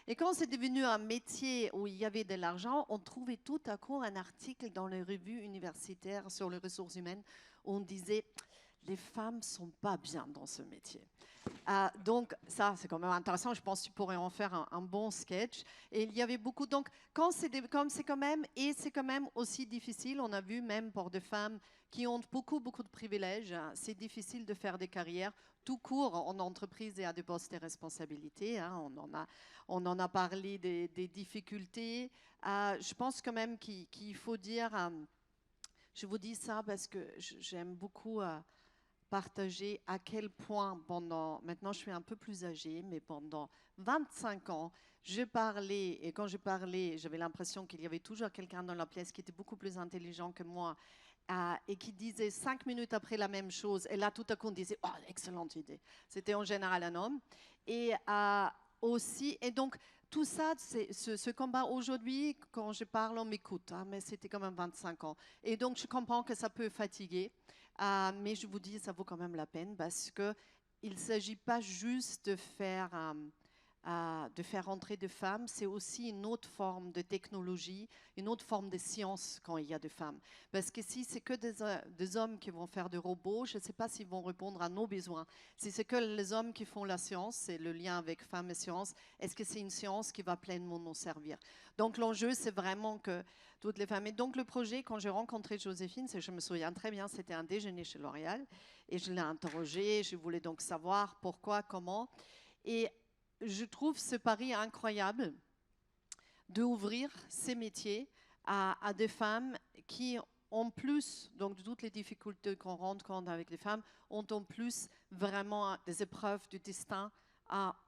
Et quand c'est devenu un métier où il y avait de l'argent, on trouvait tout à coup un article dans les revues universitaires sur les ressources humaines où on disait « les femmes ne sont pas bien dans ce métier ». Donc ça, c'est quand même intéressant. Je pense que tu pourrais en faire un bon sketch. Et il y avait beaucoup. Donc, comme c'est quand même, et c'est quand même aussi difficile, on a vu même pour des femmes qui ont beaucoup de privilèges, c'est difficile de faire des carrières tout court en entreprise et à des postes de responsabilité. Hein. On en a parlé des difficultés. Je pense quand même qu'il faut dire, je vous dis ça parce que j'aime beaucoup partager à quel point maintenant je suis un peu plus âgée, mais pendant 25 ans, je parlais, et quand je parlais, j'avais l'impression qu'il y avait toujours quelqu'un dans la pièce qui était beaucoup plus intelligent que moi, et qui disait 5 minutes après la même chose, et là tout à coup on disait « Oh, excellente idée ». C'était en général un homme. Et aussi, et donc tout ça, ce combat aujourd'hui, quand je parle, on m'écoute, hein, mais c'était quand même 25 ans. Et donc je comprends que ça peut fatiguer. Mais je vous dis, ça vaut quand même la peine parce qu'il ne s'agit pas juste de faire entrer des femmes, c'est aussi une autre forme de technologie, une autre forme de science quand il y a des femmes. Parce que si c'est que des hommes qui vont faire des robots, je ne sais pas s'ils vont répondre à nos besoins. Si c'est que les hommes qui font la science, c'est le lien avec femmes et science, est-ce que c'est une science qui va pleinement nous servir? Donc l'enjeu, c'est vraiment que toutes les femmes. Et donc le projet, quand j'ai rencontré Joséphine, je me souviens très bien, c'était un déjeuner chez L'Oréal, et je l'ai interrogée, je voulais donc savoir pourquoi, comment. Et je trouve ce pari incroyable d'ouvrir ces métiers à des femmes qui, en plus donc, de toutes les difficultés qu'on rend compte avec les femmes, ont en plus vraiment des épreuves du destin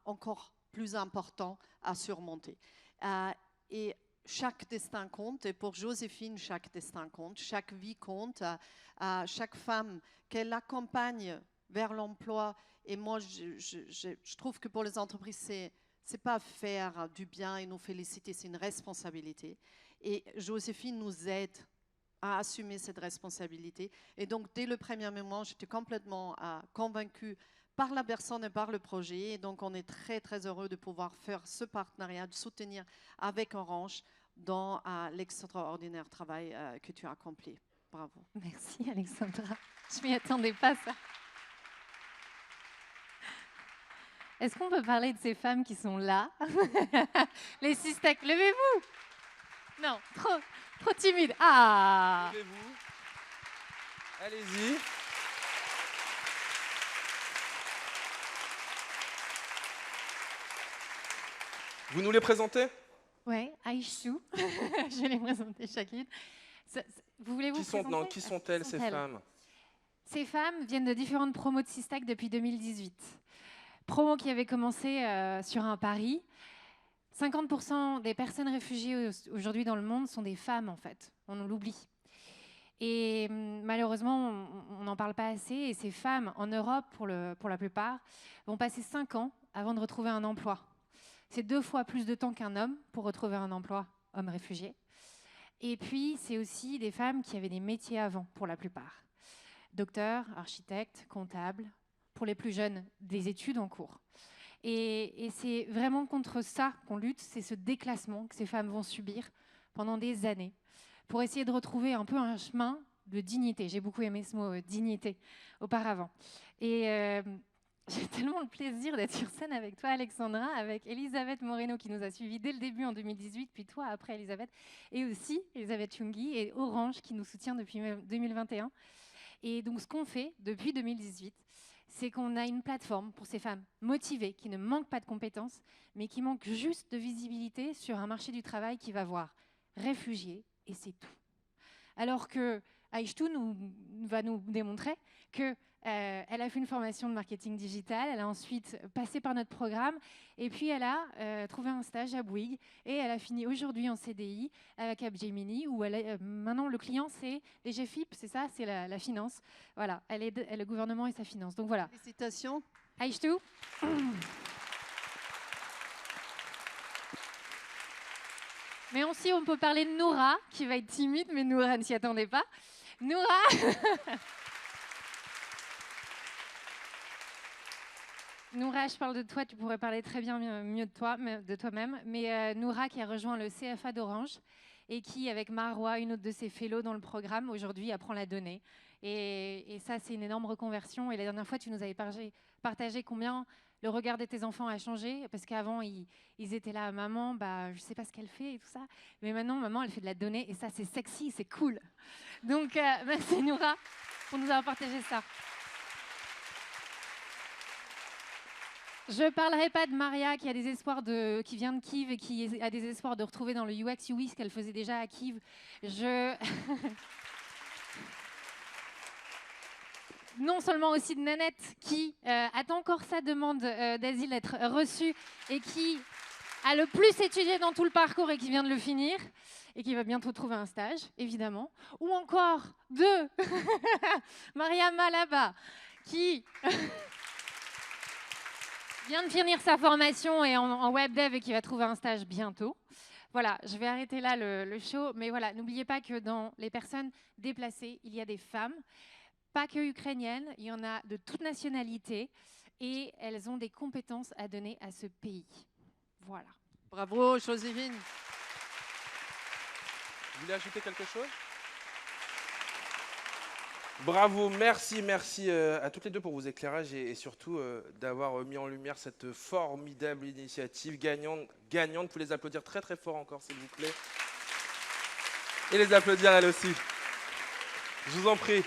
encore plus importantes à surmonter. Et chaque destin compte, et pour Joséphine, chaque destin compte, chaque vie compte, chaque femme qu'elle accompagne vers l'emploi. Et moi, je trouve que pour les entreprises, c'est pas faire du bien et nous féliciter, c'est une responsabilité. Et Joséphine nous aide à assumer cette responsabilité. Et donc, dès le premier moment, j'étais complètement convaincue par la personne et par le projet. Et donc, on est très, très heureux de pouvoir faire ce partenariat, de soutenir avec Orange dans l'extraordinaire travail que tu as accompli. Bravo. Merci, Alexandra. Je m'y attendais pas, ça. Est-ce qu'on peut parler de ces femmes qui sont là? Les Sistek, levez-vous! Non, trop timide. Ah! Levez-vous. Allez-y. Vous nous les présentez? Ouais, Aïchou. Je vais les présenter chacune. Vous voulez vous présenter? Qui sont-elles, ces femmes? Ces femmes viennent de différentes promos de Sistek depuis 2018. Promo qui avait commencé sur un pari. 50% des personnes réfugiées aujourd'hui dans le monde sont des femmes, en fait. On l'oublie. Et malheureusement, on n'en parle pas assez. Et ces femmes, en Europe, pour la plupart, vont passer 5 ans avant de retrouver un emploi. C'est 2 fois plus de temps qu'un homme pour retrouver un emploi, homme réfugié. Et puis, c'est aussi des femmes qui avaient des métiers avant, pour la plupart. Docteurs, architectes, comptables, pour les plus jeunes, des études en cours. Et c'est vraiment contre ça qu'on lutte, c'est ce déclassement que ces femmes vont subir pendant des années, pour essayer de retrouver un peu un chemin de dignité. J'ai beaucoup aimé ce mot, dignité, auparavant. Et j'ai tellement le plaisir d'être sur scène avec toi, Alexandra, avec Elisabeth Moreno qui nous a suivis dès le début en 2018, puis toi après, Elisabeth, et aussi Elisabeth Chungui et Orange qui nous soutient depuis 2021. Et donc ce qu'on fait depuis 2018, c'est qu'on a une plateforme pour ces femmes motivées, qui ne manquent pas de compétences, mais qui manquent juste de visibilité sur un marché du travail qui va voir réfugiés, et c'est tout. Alors que Aïchtou va nous démontrer que elle a fait une formation de marketing digital, elle a ensuite passé par notre programme et puis elle a trouvé un stage à Bouygues et elle a fini aujourd'hui en CDI avec Capgemini où maintenant le client c'est les GFIP, c'est ça, c'est la finance. Voilà, elle aide le gouvernement et sa finance. Donc voilà. Félicitations. Aïchtou. Mais aussi on peut parler de Noura qui va être timide, mais Noura ne s'y attendait pas. Noura. Noura, je parle de toi, tu pourrais parler très bien mieux de toi-même. Mais Noura qui a rejoint le CFA d'Orange et qui, avec Marois, une autre de ses fellows dans le programme, aujourd'hui apprend la donnée. Et ça, c'est une énorme reconversion. Et la dernière fois, tu nous avais partagé combien le regard de tes enfants a changé. Parce qu'avant, ils étaient là, maman, je ne sais pas ce qu'elle fait et tout ça. Mais maintenant, maman, elle fait de la donnée. Et ça, c'est sexy, c'est cool. Donc, merci Noura pour nous avoir partagé ça. Je ne parlerai pas de Maria qui vient de Kiev et qui a des espoirs de retrouver dans le UX UI ce qu'elle faisait déjà à Kiev. Non seulement aussi de Nanette qui attend encore sa demande d'asile d'être reçue et qui a le plus étudié dans tout le parcours et qui vient de le finir et qui va bientôt trouver un stage, évidemment. Ou encore de Maria Malaba qui... vient de finir sa formation et en web dev et qui va trouver un stage bientôt. Voilà, je vais arrêter là le show. Mais voilà, n'oubliez pas que dans les personnes déplacées, il y a des femmes, pas que ukrainiennes, il y en a de toute nationalité et elles ont des compétences à donner à ce pays. Voilà. Bravo, Joséphine. Vous voulez ajouter quelque chose ? Bravo, merci à toutes les deux pour vos éclairages et surtout d'avoir mis en lumière cette formidable initiative gagnante. Vous pouvez les applaudir très très fort encore, s'il vous plaît. Et les applaudir elles aussi. Je vous en prie.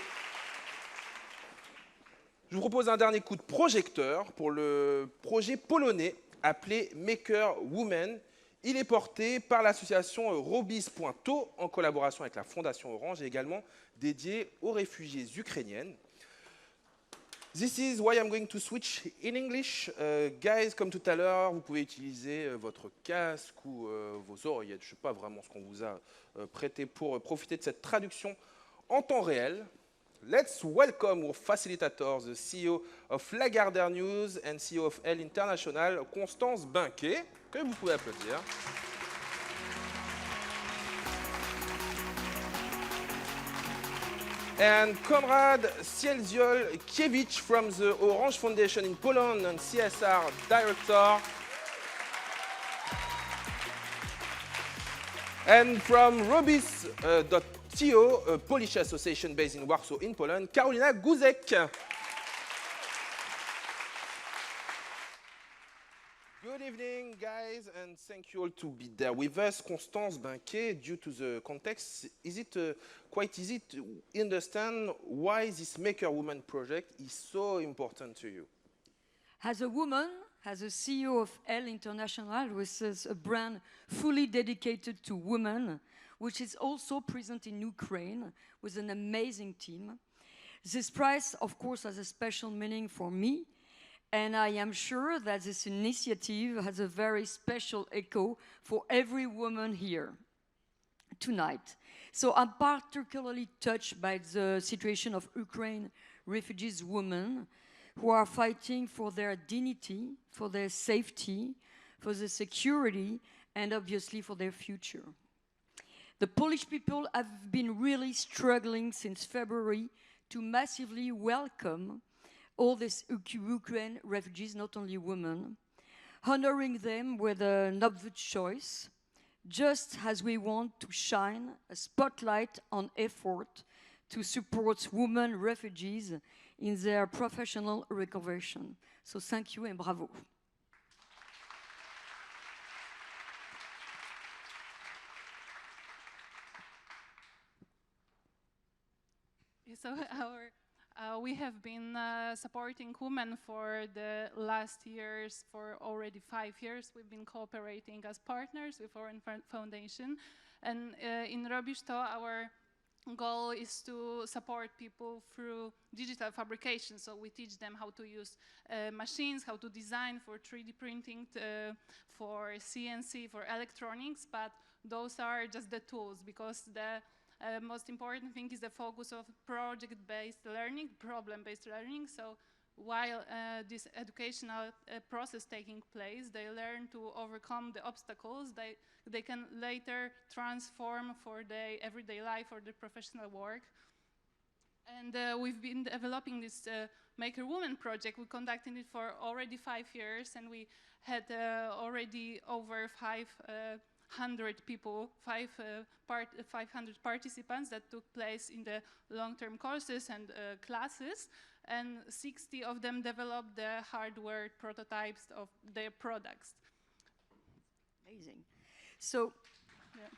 Je vous propose un dernier coup de projecteur pour le projet polonais appelé Maker Women. Il est porté par l'association Robis.to en collaboration avec la Fondation Orange et également dédié aux réfugiés ukrainiennes. This is why I'm going to switch in English. Guys, comme tout à l'heure, vous pouvez utiliser votre casque ou vos oreillettes. Je ne sais pas vraiment ce qu'on vous a prêté pour profiter de cette traduction en temps réel. Let's welcome our facilitators, the CEO of Lagardère News and CEO of Elle International, Constance Binquet, que vous pouvez applaudir. And Konrad Sielziol-Kiewicz from the Orange Foundation in Poland and CSR Director. And from Robis.to, a Polish association based in Warsaw in Poland, Karolina Guzek. Good evening, guys, and thank you all to be there with us. Constance Binquet, due to the context, is it quite easy to understand why this Maker Woman project is so important to you? As a woman, as a CEO of Elle International, which is a brand fully dedicated to women, which is also present in Ukraine with an amazing team, this prize, of course, has a special meaning for me. And I am sure that this initiative has a very special echo for every woman here tonight. So I'm particularly touched by the situation of Ukraine refugees women who are fighting for their dignity, for their safety, for their security, and obviously for their future. The Polish people have been really struggling since February to massively welcome all these Ukraine refugees, not only women, honoring them with an obvious choice, just as we want to shine a spotlight on effort to support women refugees in their professional reconversion. So thank you and bravo. So We have been supporting women for the last years, for already 5 years. We've been cooperating as partners with Foreign Foundation. And in Robisto, our goal is to support people through digital fabrication. So we teach them how to use machines, how to design for 3D printing, for CNC, for electronics, but those are just the tools, because the most important thing is the focus of project-based learning, problem-based learning. So while this educational process taking place, they learn to overcome the obstacles. They can later transform for their everyday life or their professional work. And we've been developing this Maker Woman project. We conducted it for already 5 years, and we had already over 500 people, 500 participants that took place in the long-term courses and classes, and 60 of them developed the hardware prototypes of their products. Amazing. So, yeah.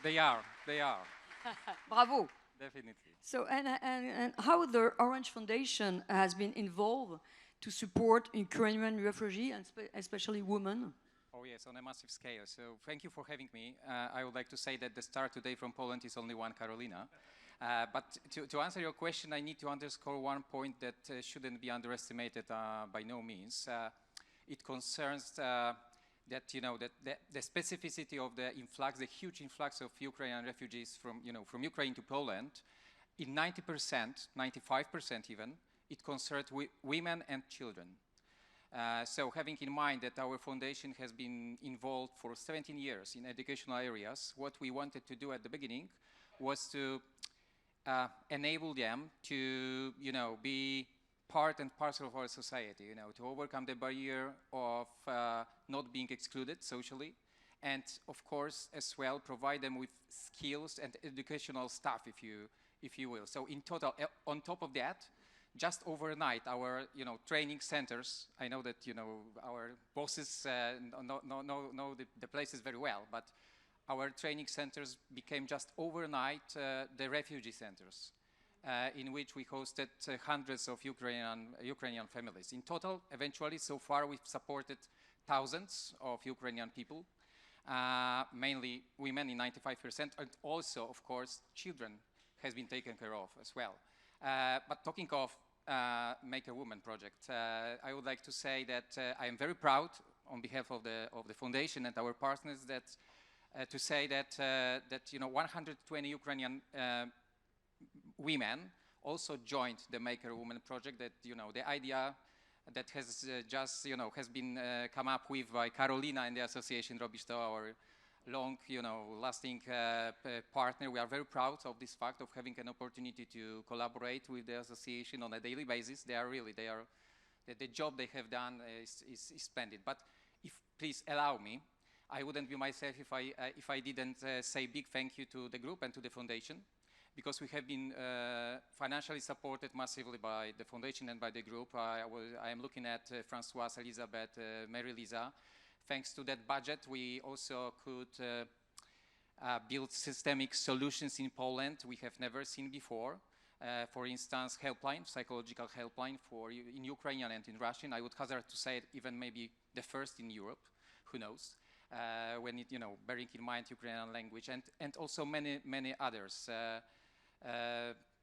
They are. Bravo. Definitely. So, and how the Orange Foundation has been involved to support Ukrainian refugees, and especially women? Oh yes, on a massive scale. So thank you for having me. I would like to say that the star today from Poland is only one Karolina. But to answer your question, I need to underscore one point that shouldn't be underestimated by no means. It concerns that, you know, that the specificity of the influx, the huge influx of Ukrainian refugees from, you know, from Ukraine to Poland, in 90%, 95% even, it concerns women and children. So having in mind that our foundation has been involved for 17 years in educational areas, what we wanted to do at the beginning was to enable them to, you know, be part and parcel of our society, you know, to overcome the barrier of not being excluded socially, and of course as well provide them with skills and educational stuff, if you will. So in total, on top of that, just overnight, our, you know, training centers, I know that, you know, our bosses know the places very well, but our training centers became just overnight the refugee centers, in which we hosted hundreds of Ukrainian families. In total, eventually, so far, we've supported thousands of Ukrainian people, mainly women in 95%, and also, of course, children has been taken care of as well. But talking of Make a Woman project, I would like to say that I am very proud on behalf of the foundation and our partners that to say that you know, 120 Ukrainian women also joined the Make a Woman project. That, you know, the idea that has just, you know, has been come up with by Karolina and the association Robisto, our long, you know, lasting partner. We are very proud of this fact of having an opportunity to collaborate with the association on a daily basis. The job they have done is splendid. But if, please allow me, I wouldn't be myself if I didn't say big thank you to the group and to the foundation, because we have been financially supported massively by the foundation and by the group. I am looking at Françoise, Elizabeth, Mary-Lisa. Thanks to that budget, we also could build systemic solutions in Poland we have never seen before. For instance, helpline, psychological helpline in Ukrainian and in Russian. I would hazard to say even maybe the first in Europe, who knows, when it, you know, bearing in mind Ukrainian language, and also many others.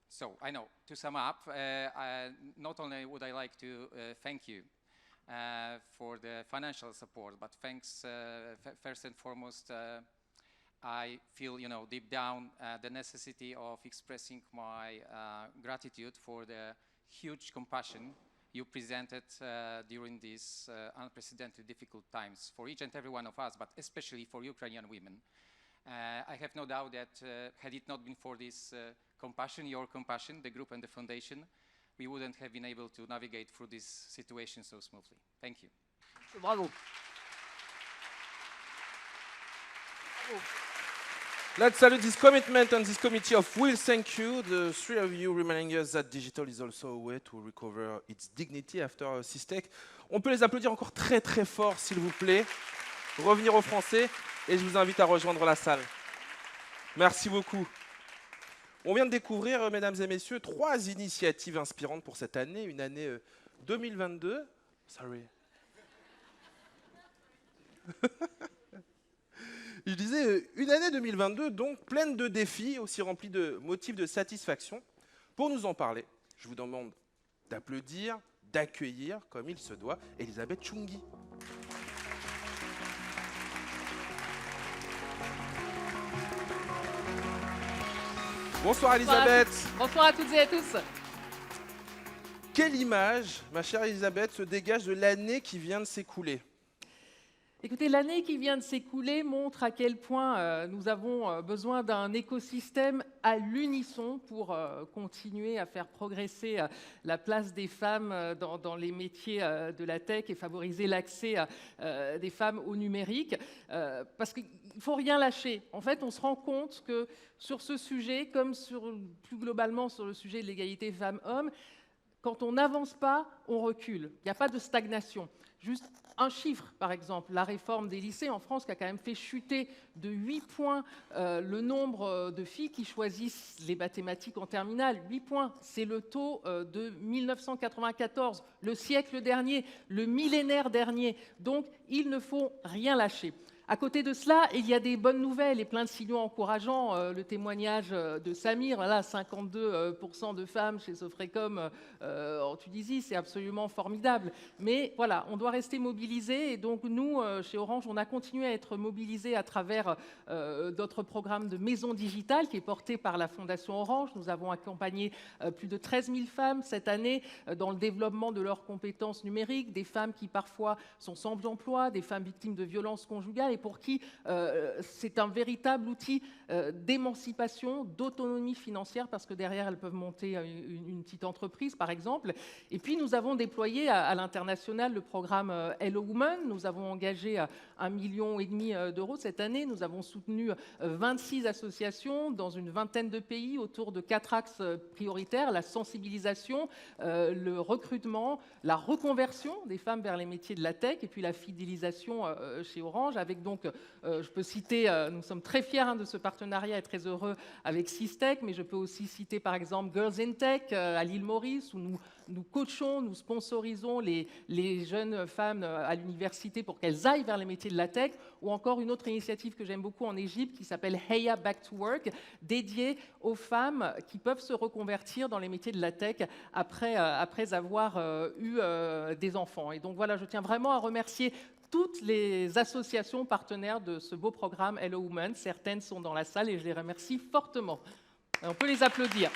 So I know, to sum up, not only would I like to thank you for the financial support, but thanks first and foremost, I feel, you know, deep down the necessity of expressing my gratitude for the huge compassion you presented during these unprecedented difficult times for each and every one of us, but especially for Ukrainian women. I have no doubt that had it not been for this compassion, your compassion, the group and the foundation, we wouldn't have been able to navigate through this situation so smoothly. Thank you. Bravo. Bravo. Let's salute this commitment and this committee of will. Thank you, the three of you, reminding us that digital is also a way to recover its dignity after Systech. On peut les applaudir encore très très fort, s'il vous plaît. Revenir au français, et je vous invite à rejoindre la salle. Merci beaucoup. On vient de découvrir, mesdames et messieurs, 3 initiatives inspirantes pour cette année, une année 2022. Sorry. Je disais, une année 2022, donc pleine de défis, aussi remplie de motifs de satisfaction. Pour nous en parler, je vous demande d'applaudir, d'accueillir, comme il se doit, Elisabeth Chungi. Bonsoir Elisabeth. Bonsoir à toutes et à tous. Quelle image, ma chère Elisabeth, se dégage de l'année qui vient de s'écouler? Écoutez, l'année qui vient de s'écouler montre à quel point nous avons besoin d'un écosystème à l'unisson pour continuer à faire progresser la place des femmes dans les métiers de la tech et favoriser l'accès des femmes au numérique. Parce qu'il ne faut rien lâcher. En fait, on se rend compte que sur ce sujet, comme plus globalement sur le sujet de l'égalité femmes-hommes, quand on n'avance pas, on recule. Il n'y a pas de stagnation. Juste un chiffre, par exemple, la réforme des lycées en France qui a quand même fait chuter de 8 points le nombre de filles qui choisissent les mathématiques en terminale. 8 points, c'est le taux de 1994, le siècle dernier, le millénaire dernier. Donc, il ne faut rien lâcher. À côté de cela, il y a des bonnes nouvelles et plein de signaux encourageants. Le témoignage de Samir, voilà, 52% de femmes chez Sofrecom en Tunisie, c'est absolument formidable. Mais voilà, on doit rester mobilisés. Et donc nous, chez Orange, on a continué à être mobilisés à travers notre programme de maison digitale qui est porté par la Fondation Orange. Nous avons accompagné plus de 13 000 femmes cette année dans le développement de leurs compétences numériques, des femmes qui parfois sont sans emploi, des femmes victimes de violences conjugales et pour qui c'est un véritable outil d'émancipation, d'autonomie financière, parce que derrière, elles peuvent monter une petite entreprise, par exemple. Et puis, nous avons déployé à l'international le programme Hello Women. Nous avons engagé 1,5 million d'euros cette année. Nous avons soutenu 26 associations dans une vingtaine de pays autour de 4 axes prioritaires, la sensibilisation, le recrutement, la reconversion des femmes vers les métiers de la tech et puis la fidélisation chez Orange avec donc, je peux citer, nous sommes très fiers de ce partenariat et très heureux avec Systech, mais je peux aussi citer par exemple Girls in Tech à l'île Maurice, où nous coachons, nous sponsorisons les jeunes femmes à l'université pour qu'elles aillent vers les métiers de la tech, ou encore une autre initiative que j'aime beaucoup en Égypte qui s'appelle Heya Back to Work, dédiée aux femmes qui peuvent se reconvertir dans les métiers de la tech après avoir eu des enfants. Et donc voilà, je tiens vraiment à remercier toutes les associations partenaires de ce beau programme Hello Women. Certaines sont dans la salle et je les remercie fortement. Et on peut les applaudir.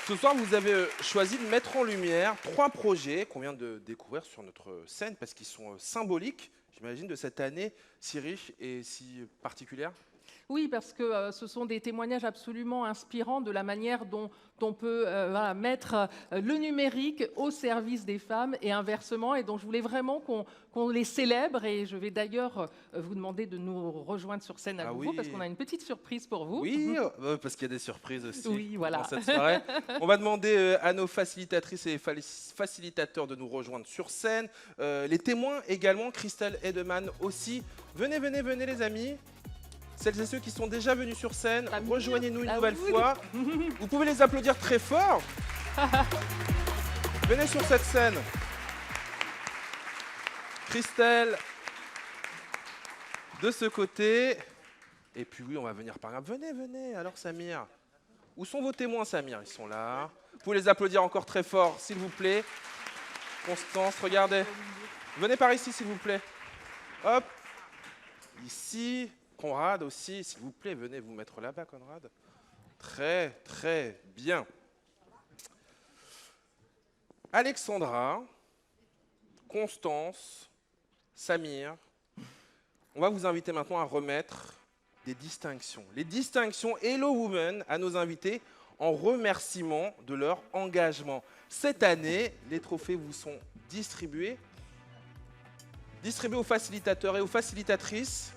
Ce soir, vous avez choisi de mettre en lumière 3 projets qu'on vient de découvrir sur notre scène parce qu'ils sont symboliques, j'imagine, de cette année si riche et si particulière. Oui, parce que ce sont des témoignages absolument inspirants de la manière dont on peut mettre le numérique au service des femmes et inversement. Et donc, je voulais vraiment qu'on les célèbre. Et je vais d'ailleurs vous demander de nous rejoindre sur scène à nouveau parce qu'on a une petite surprise pour vous. Oui, parce qu'il y a des surprises aussi oui, voilà. dans cette soirée. On va demander à nos facilitatrices et facilitateurs de nous rejoindre sur scène. Les témoins également, Christelle Edeman aussi. Venez, venez, venez les amis. Celles et ceux qui sont déjà venus sur scène, rejoignez-nous une nouvelle fois. Vous pouvez les applaudir très fort. Venez sur cette scène. Christelle, de ce côté. Et puis oui, on va venir par là. Venez, venez. Alors Samir, où sont vos témoins, Samir? Ils sont là. Vous pouvez les applaudir encore très fort, s'il vous plaît. Constance, regardez. Venez par ici, s'il vous plaît. Hop. Ici. Conrad aussi, s'il vous plaît, venez vous mettre là-bas, Conrad. Très, très bien. Alexandra, Constance, Samir, on va vous inviter maintenant à remettre des distinctions. Les distinctions Hello Women à nos invités en remerciement de leur engagement. Cette année, les trophées vous sont distribués aux facilitateurs et aux facilitatrices.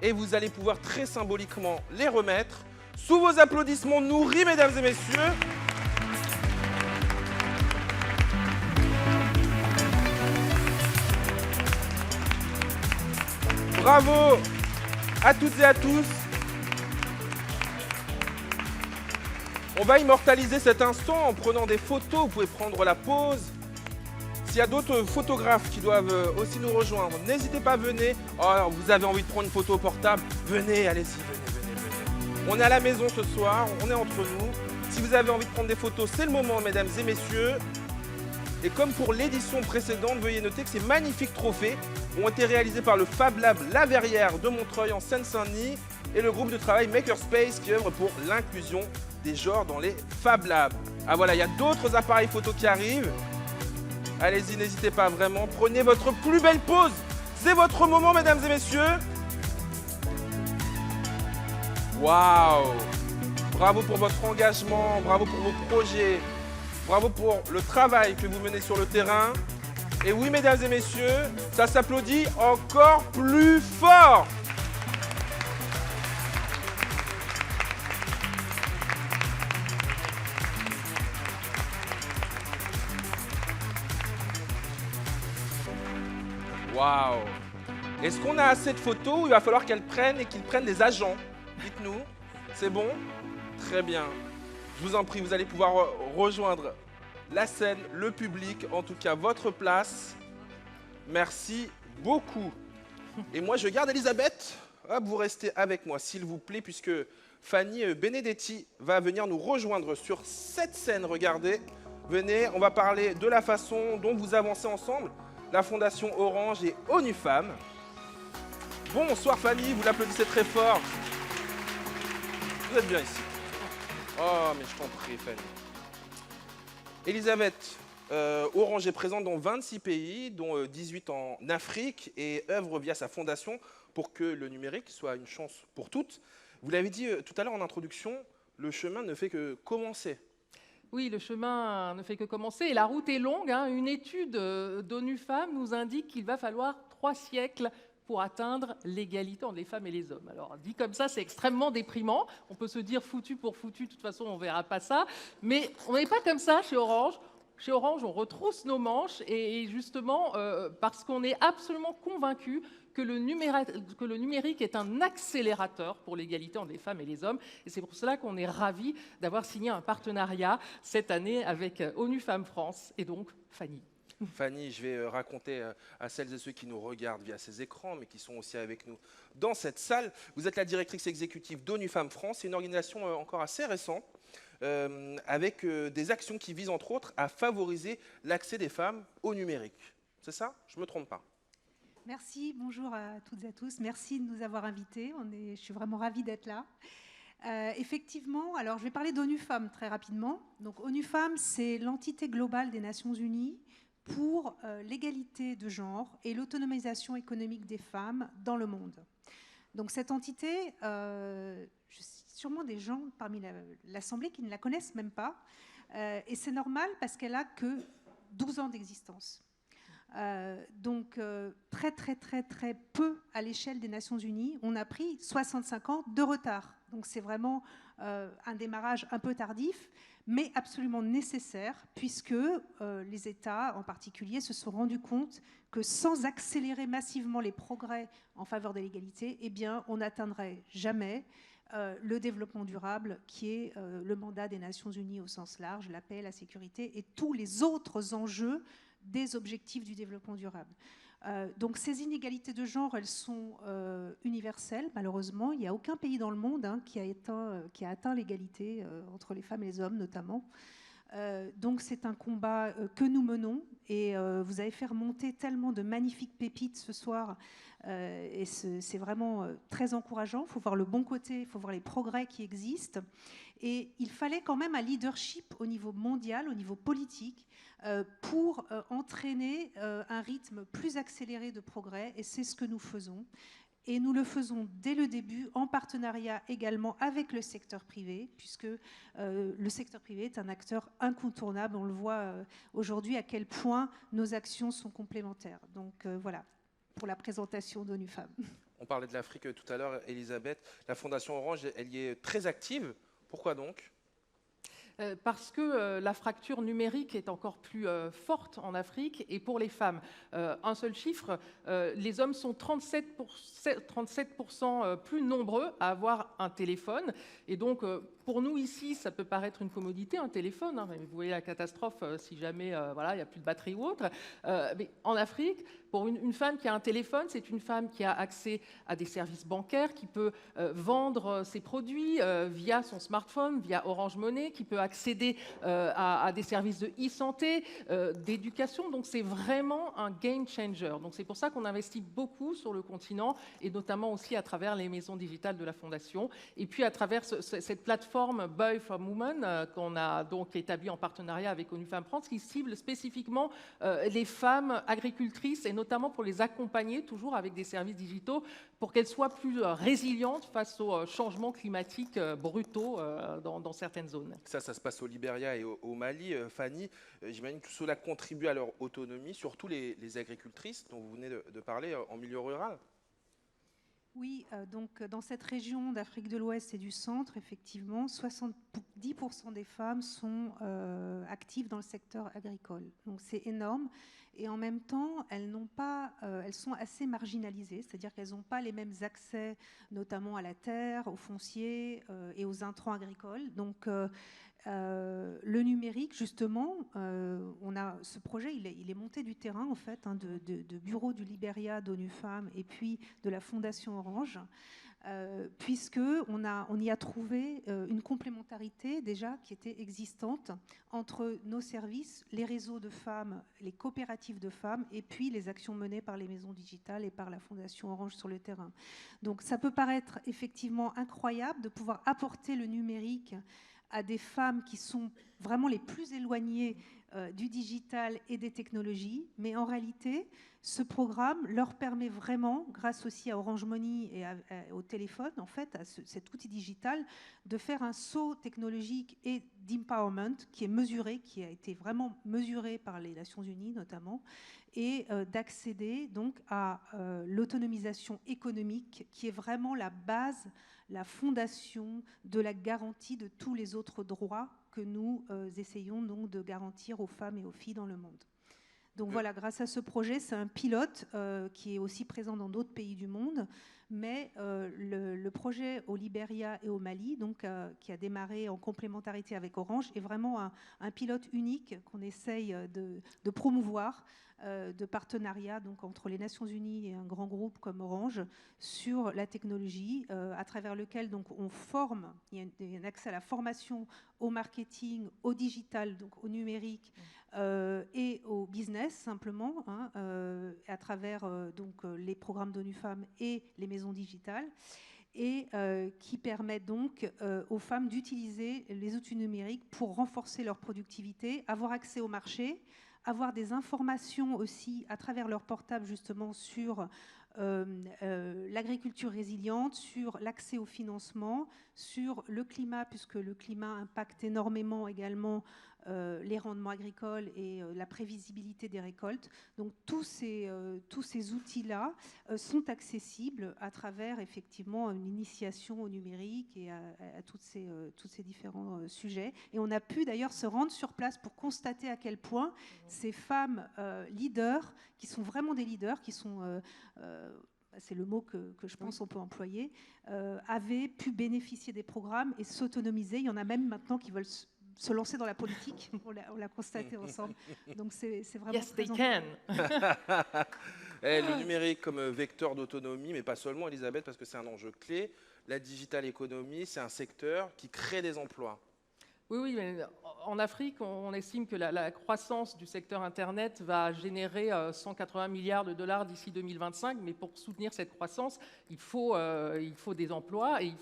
Et vous allez pouvoir très symboliquement les remettre sous vos applaudissements nourris, mesdames et messieurs. Bravo! à toutes et à tous. On va immortaliser cet instant en prenant des photos. Vous pouvez prendre la pause. S'il y a d'autres photographes qui doivent aussi nous rejoindre, n'hésitez pas, venez. Oh, vous avez envie de prendre une photo au portable? Venez, allez-y, venez. On est à la maison ce soir, on est entre nous. Si vous avez envie de prendre des photos, c'est le moment, mesdames et messieurs. Et comme pour l'édition précédente, veuillez noter que ces magnifiques trophées ont été réalisés par le Fab Lab La Verrière de Montreuil en Seine-Saint-Denis et le groupe de travail Makerspace qui œuvre pour l'inclusion des genres dans les Fab Labs. Ah voilà, il y a d'autres appareils photo qui arrivent. Allez-y, n'hésitez pas vraiment. Prenez votre plus belle pause. C'est votre moment, mesdames et messieurs. Waouh! Bravo pour votre engagement, bravo pour vos projets, bravo pour le travail que vous menez sur le terrain. Et oui, mesdames et messieurs, ça s'applaudit encore plus fort. Waouh! Est-ce qu'on a assez de photos ou il va falloir qu'elles prennent et qu'ils prennent des agents? Dites-nous. C'est bon? Très bien. Je vous en prie, vous allez pouvoir rejoindre la scène, le public, en tout cas votre place. Merci beaucoup. Et moi, je garde Elisabeth. Hop, vous restez avec moi, s'il vous plaît, puisque Fanny Benedetti va venir nous rejoindre sur cette scène. Regardez, venez, on va parler de la façon dont vous avancez ensemble. La Fondation Orange et ONU Femmes. Bonsoir Fanny, vous l'applaudissez très fort. Vous êtes bien ici. Oh, mais je t'en prie, Fanny. Elisabeth, Orange est présente dans 26 pays, dont 18 en Afrique, et œuvre via sa fondation pour que le numérique soit une chance pour toutes. Vous l'avez dit tout à l'heure en introduction, le chemin ne fait que commencer. Oui, le chemin ne fait que commencer et la route est longue. Hein. Une étude d'ONU Femmes nous indique qu'il va falloir 3 siècles pour atteindre l'égalité entre les femmes et les hommes. Alors, dit comme ça, c'est extrêmement déprimant. On peut se dire foutu pour foutu, de toute façon, on ne verra pas ça. Mais on n'est pas comme ça chez Orange. Chez Orange, on retrousse nos manches et justement, parce qu'on est absolument convaincus que le numérique est un accélérateur pour l'égalité entre les femmes et les hommes. Et c'est pour cela qu'on est ravis d'avoir signé un partenariat cette année avec ONU Femmes France et donc Fanny. Fanny, je vais raconter à celles et ceux qui nous regardent via ces écrans, mais qui sont aussi avec nous dans cette salle. Vous êtes la directrice exécutive d'ONU Femmes France, c'est une organisation encore assez récente, avec des actions qui visent entre autres à favoriser l'accès des femmes au numérique. C'est ça? Je ne me trompe pas. Merci, bonjour à toutes et à tous. Merci de nous avoir invités. Je suis vraiment ravie d'être là. Effectivement, alors je vais parler d'ONU Femmes très rapidement. Donc ONU Femmes, c'est l'entité globale des Nations Unies pour l'égalité de genre et l'autonomisation économique des femmes dans le monde. Donc cette entité, sûrement des gens parmi l'Assemblée qui ne la connaissent même pas, et c'est normal parce qu'elle n'a que 12 ans d'existence. Donc très peu à l'échelle des Nations Unies. On a pris 65 ans de retard. Donc c'est vraiment un démarrage un peu tardif, mais absolument nécessaire, puisque les États en particulier se sont rendus compte que sans accélérer massivement les progrès en faveur de l'égalité, eh bien, on n'atteindrait jamais le développement durable, qui est le mandat des Nations Unies au sens large, la paix, la sécurité et tous les autres enjeux des objectifs du développement durable. Donc ces inégalités de genre, elles sont universelles, malheureusement. Il n'y a aucun pays dans le monde qui a atteint l'égalité entre les femmes et les hommes, notamment. Donc c'est un combat que nous menons, et vous avez fait remonter tellement de magnifiques pépites ce soir, et c'est vraiment très encourageant. Il faut voir le bon côté, il faut voir les progrès qui existent. Et il fallait quand même un leadership au niveau mondial, au niveau politique, pour entraîner un rythme plus accéléré de progrès, et c'est ce que nous faisons. Et nous le faisons dès le début, en partenariat également avec le secteur privé, puisque le secteur privé est un acteur incontournable. On le voit aujourd'hui à quel point nos actions sont complémentaires. Donc voilà, pour la présentation d'ONU Femmes. On parlait de l'Afrique tout à l'heure, Elisabeth. La Fondation Orange, elle y est très active. Pourquoi donc ? Parce que la fracture numérique est encore plus forte en Afrique et pour les femmes. Un seul chiffre, les hommes sont 37% plus nombreux à avoir un téléphone. Et donc, pour nous ici, ça peut paraître une commodité, un téléphone. Hein, mais vous voyez la catastrophe si jamais il n'y a plus de batterie ou autre. Mais en Afrique, pour une femme qui a un téléphone, c'est une femme qui a accès à des services bancaires, qui peut vendre ses produits via son smartphone, via Orange Money, qui peut accéder à des services de e-santé, d'éducation. Donc c'est vraiment un game changer. Donc c'est pour ça qu'on investit beaucoup sur le continent et notamment aussi à travers les maisons digitales de la Fondation et puis à travers cette plateforme Boy for Women qu'on a donc établie en partenariat avec ONU Femmes France qui cible spécifiquement les femmes agricultrices et notamment pour les accompagner toujours avec des services digitaux pour qu'elles soient plus résilientes face aux changements climatiques brutaux dans certaines zones. Ça se passe au Libéria et au Mali. Fanny, j'imagine que cela contribue à leur autonomie, surtout les agricultrices dont vous venez de parler en milieu rural. Oui, donc dans cette région d'Afrique de l'Ouest et du Centre, effectivement, 70% des femmes sont actives dans le secteur agricole. Donc c'est énorme. Et en même temps, elles sont assez marginalisées, c'est-à-dire qu'elles n'ont pas les mêmes accès, notamment à la terre, aux fonciers et aux intrants agricoles. Donc le numérique, justement, ce projet, il est monté du terrain, en fait, hein, de bureau du Libéria, d'ONU Femmes et puis de la Fondation Orange, puisqu'on y a trouvé une complémentarité déjà qui était existante entre nos services, les réseaux de femmes, les coopératives de femmes et puis les actions menées par les maisons digitales et par la Fondation Orange sur le terrain. Donc ça peut paraître effectivement incroyable de pouvoir apporter le numérique à des femmes qui sont vraiment les plus éloignées du digital et des technologies, mais en réalité, ce programme leur permet vraiment, grâce aussi à Orange Money et au téléphone, en fait, à cet outil digital, de faire un saut technologique et d'empowerment qui est mesuré, qui a été vraiment mesuré par les Nations Unies notamment, et d'accéder donc à l'autonomisation économique, qui est vraiment la base, la fondation de la garantie de tous les autres droits que nous essayons donc de garantir aux femmes et aux filles dans le monde. Donc voilà, grâce à ce projet, c'est un pilote qui est aussi présent dans d'autres pays du monde, mais le projet au Libéria et au Mali, donc, qui a démarré en complémentarité avec Orange, est vraiment un pilote unique qu'on essaye de promouvoir, de partenariat donc, entre les Nations Unies et un grand groupe comme Orange sur la technologie, à travers lequel donc, on forme, il y a un accès à la formation, au marketing, au digital, donc au numérique, et au business simplement, hein, à travers donc, les programmes d'ONU Femmes et les maisons digitales, et qui permet donc aux femmes d'utiliser les outils numériques pour renforcer leur productivité, avoir accès au marché, avoir des informations aussi à travers leur portable justement sur l'agriculture résiliente, sur l'accès au financement, sur le climat, puisque le climat impacte énormément également les rendements agricoles et la prévisibilité des récoltes. Donc tous ces outils-là sont accessibles à travers effectivement une initiation au numérique et à tous ces différents sujets. Et on a pu d'ailleurs se rendre sur place pour constater à quel point ces femmes leaders, qui sont vraiment des leaders, qui sont... c'est le mot que je pense on peut employer, avaient pu bénéficier des programmes et s'autonomiser. Il y en a même maintenant qui veulent se lancer dans la politique, on l'a constaté ensemble. Donc c'est vraiment yes, très they can. Le numérique comme vecteur d'autonomie, mais pas seulement, Elisabeth, parce que c'est un enjeu clé. La digital économie, c'est un secteur qui crée des emplois. Oui, mais en Afrique, on estime que la croissance du secteur Internet va générer 180 milliards de dollars d'ici 2025, mais pour soutenir cette croissance, il faut des emplois, et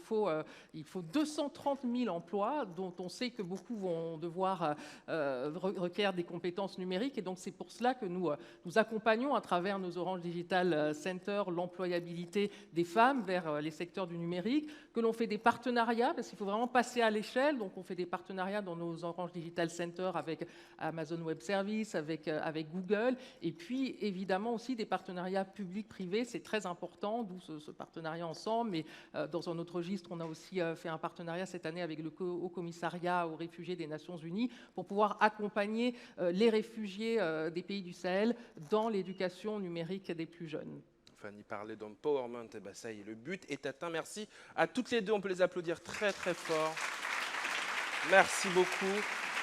il faut 230 000 emplois, dont on sait que beaucoup vont devoir requérir des compétences numériques, et donc c'est pour cela que nous accompagnons à travers nos Orange Digital Center l'employabilité des femmes vers les secteurs du numérique, que l'on fait des partenariats, parce qu'il faut vraiment passer à l'échelle, donc on fait des partenariats partenariats dans nos Orange Digital Center avec Amazon Web Services, avec Google, et puis évidemment aussi des partenariats publics-privés, c'est très important, d'où ce partenariat ensemble, mais dans un autre registre, on a aussi fait un partenariat cette année avec le Haut Commissariat aux réfugiés des Nations Unies pour pouvoir accompagner les réfugiés des pays du Sahel dans l'éducation numérique des plus jeunes. Fanny parlait d'empowerment, et ben ça y est, le but est atteint. Merci à toutes les deux, on peut les applaudir très très fort. Merci beaucoup.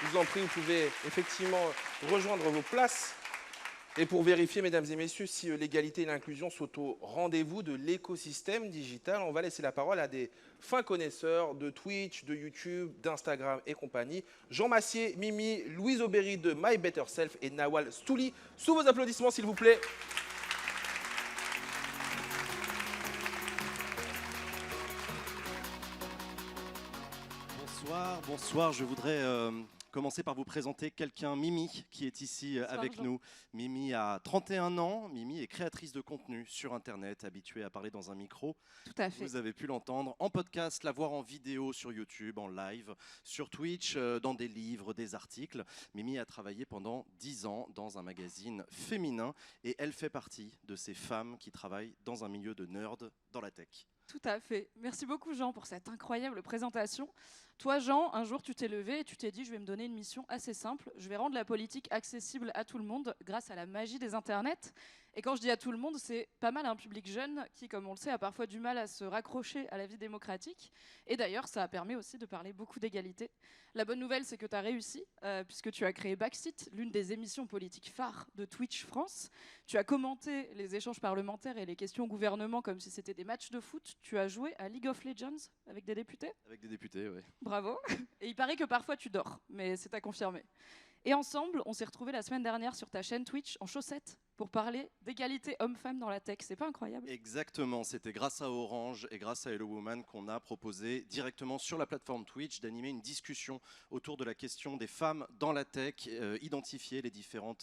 Je vous en prie, vous pouvez effectivement rejoindre vos places. Et pour vérifier, mesdames et messieurs, si l'égalité et l'inclusion sont au rendez-vous de l'écosystème digital, on va laisser la parole à des fins connaisseurs de Twitch, de YouTube, d'Instagram et compagnie. Jean Massier, Mimi, Louise Aubéry de My Better Self et Nawal Stouli. Sous vos applaudissements, s'il vous plaît. Bonsoir, je voudrais commencer par vous présenter quelqu'un, Mimi, qui est ici avec nous. Mimi a 31 ans, Mimi est créatrice de contenu sur Internet, habituée à parler dans un micro. Tout à fait. Vous avez pu l'entendre en podcast, la voir en vidéo sur YouTube, en live, sur Twitch, dans des livres, des articles. Mimi a travaillé pendant 10 ans dans un magazine féminin et elle fait partie de ces femmes qui travaillent dans un milieu de nerds dans la tech. Tout à fait. Merci beaucoup Jean pour cette incroyable présentation. Toi Jean, un jour tu t'es levé et tu t'es dit je vais me donner une mission assez simple, je vais rendre la politique accessible à tout le monde grâce à la magie des internets. Et quand je dis à tout le monde, c'est pas mal un public jeune qui, comme on le sait, a parfois du mal à se raccrocher à la vie démocratique. Et d'ailleurs, ça a permis aussi de parler beaucoup d'égalité. La bonne nouvelle, c'est que tu as réussi, puisque tu as créé Backseat, l'une des émissions politiques phares de Twitch France. Tu as commenté les échanges parlementaires et les questions au gouvernement comme si c'était des matchs de foot. Tu as joué à League of Legends avec des députés. Avec des députés, oui. Bravo. Et il paraît que parfois tu dors, mais c'est à confirmer. Et ensemble, on s'est retrouvés la semaine dernière sur ta chaîne Twitch en chaussettes pour parler d'égalité homme-femme dans la tech. C'est pas incroyable? Exactement, c'était grâce à Orange et grâce à Hello Woman qu'on a proposé directement sur la plateforme Twitch d'animer une discussion autour de la question des femmes dans la tech, identifier les différents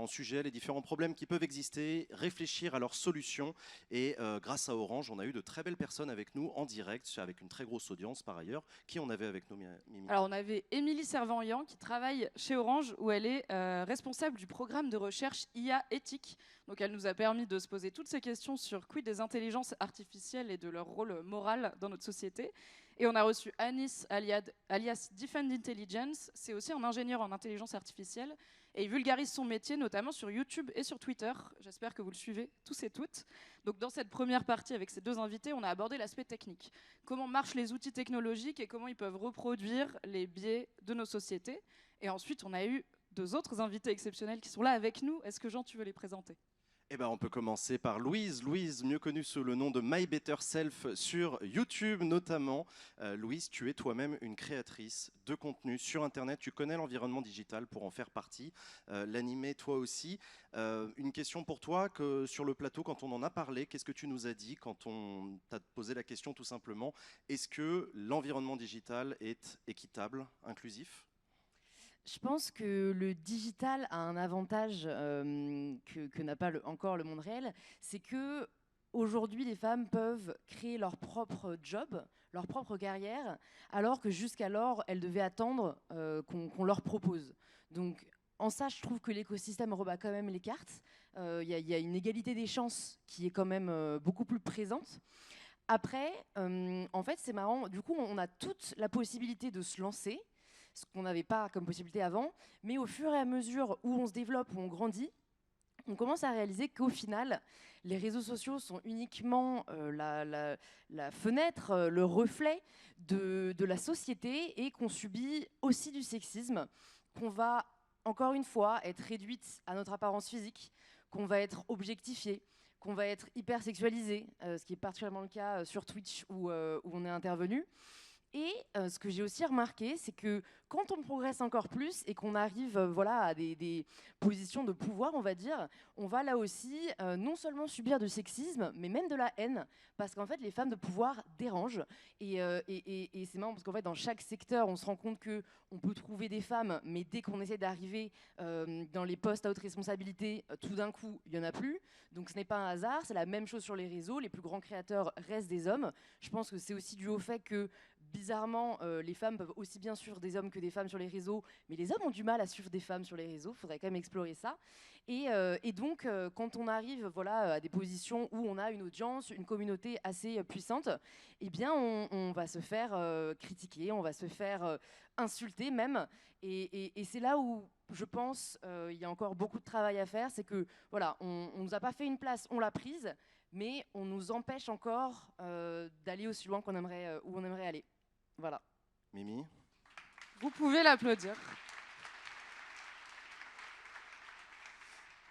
sujets, les différents problèmes qui peuvent exister, réfléchir à leurs solutions. Et grâce à Orange, on a eu de très belles personnes avec nous en direct, avec une très grosse audience par ailleurs. Qui on avait avec nous, Mimi? Alors on avait Émilie Servan-Yan qui travaille chez Orange où elle est responsable du programme de recherche IA éthique. Donc elle nous a permis de se poser toutes ces questions sur quid des intelligences artificielles et de leur rôle moral dans notre société. Et on a reçu Anis alias Defend Intelligence. C'est aussi un ingénieur en intelligence artificielle et il vulgarise son métier notamment sur YouTube et sur Twitter. J'espère que vous le suivez tous et toutes. Donc dans cette première partie avec ces deux invités, on a abordé l'aspect technique. Comment marchent les outils technologiques et comment ils peuvent reproduire les biais de nos sociétés. Et ensuite, on a eu deux autres invités exceptionnels qui sont là avec nous. Est-ce que Jean, tu veux les présenter? Eh ben, on peut commencer par Louise. Louise, mieux connue sous le nom de My Better Self sur YouTube notamment. Louise, tu es toi-même une créatrice de contenu sur Internet. Tu connais l'environnement digital pour en faire partie, l'animer toi aussi. Une question pour toi, que sur le plateau, quand on en a parlé, qu'est-ce que tu nous as dit quand on t'a posé la question tout simplement? Est-ce que l'environnement digital est équitable, inclusif? Je pense que le digital a un avantage que n'a pas encore le monde réel, c'est que aujourd'hui les femmes peuvent créer leur propre job, leur propre carrière, alors que jusqu'alors elles devaient attendre qu'on leur propose. Donc en ça, je trouve que l'écosystème rebat quand même les cartes. Il y a une égalité des chances qui est quand même beaucoup plus présente. Après, en fait, c'est marrant. Du coup, on a toute la possibilité de se lancer, ce qu'on n'avait pas comme possibilité avant, mais au fur et à mesure où on se développe, où on grandit, on commence à réaliser qu'au final, les réseaux sociaux sont uniquement la fenêtre, le reflet de la société et qu'on subit aussi du sexisme, qu'on va, encore une fois, être réduite à notre apparence physique, qu'on va être objectifié, qu'on va être hypersexualisé, ce qui est particulièrement le cas sur Twitch où on est intervenu. Et ce que j'ai aussi remarqué, c'est que quand on progresse encore plus et qu'on arrive à des positions de pouvoir, on va dire, on va là aussi non seulement subir du sexisme, mais même de la haine, parce qu'en fait, les femmes de pouvoir dérangent. Et c'est marrant parce qu'en fait, dans chaque secteur, on se rend compte qu'on peut trouver des femmes, mais dès qu'on essaie d'arriver dans les postes à haute responsabilité, tout d'un coup, il n'y en a plus. Donc ce n'est pas un hasard, c'est la même chose sur les réseaux. Les plus grands créateurs restent des hommes. Je pense que c'est aussi dû au fait que bizarrement, les femmes peuvent aussi bien suivre des hommes que des femmes sur les réseaux, mais les hommes ont du mal à suivre des femmes sur les réseaux. Il faudrait quand même explorer ça. Et donc, quand on arrive à des positions où on a une audience, une communauté assez puissante, eh bien, on va se faire critiquer, on va se faire insulter même. Et c'est là où je pense il y a encore beaucoup de travail à faire. C'est que voilà, on nous a pas fait une place, on l'a prise, mais on nous empêche encore d'aller aussi loin qu'on aimerait, où on aimerait aller. Voilà. Mimi? Vous pouvez l'applaudir.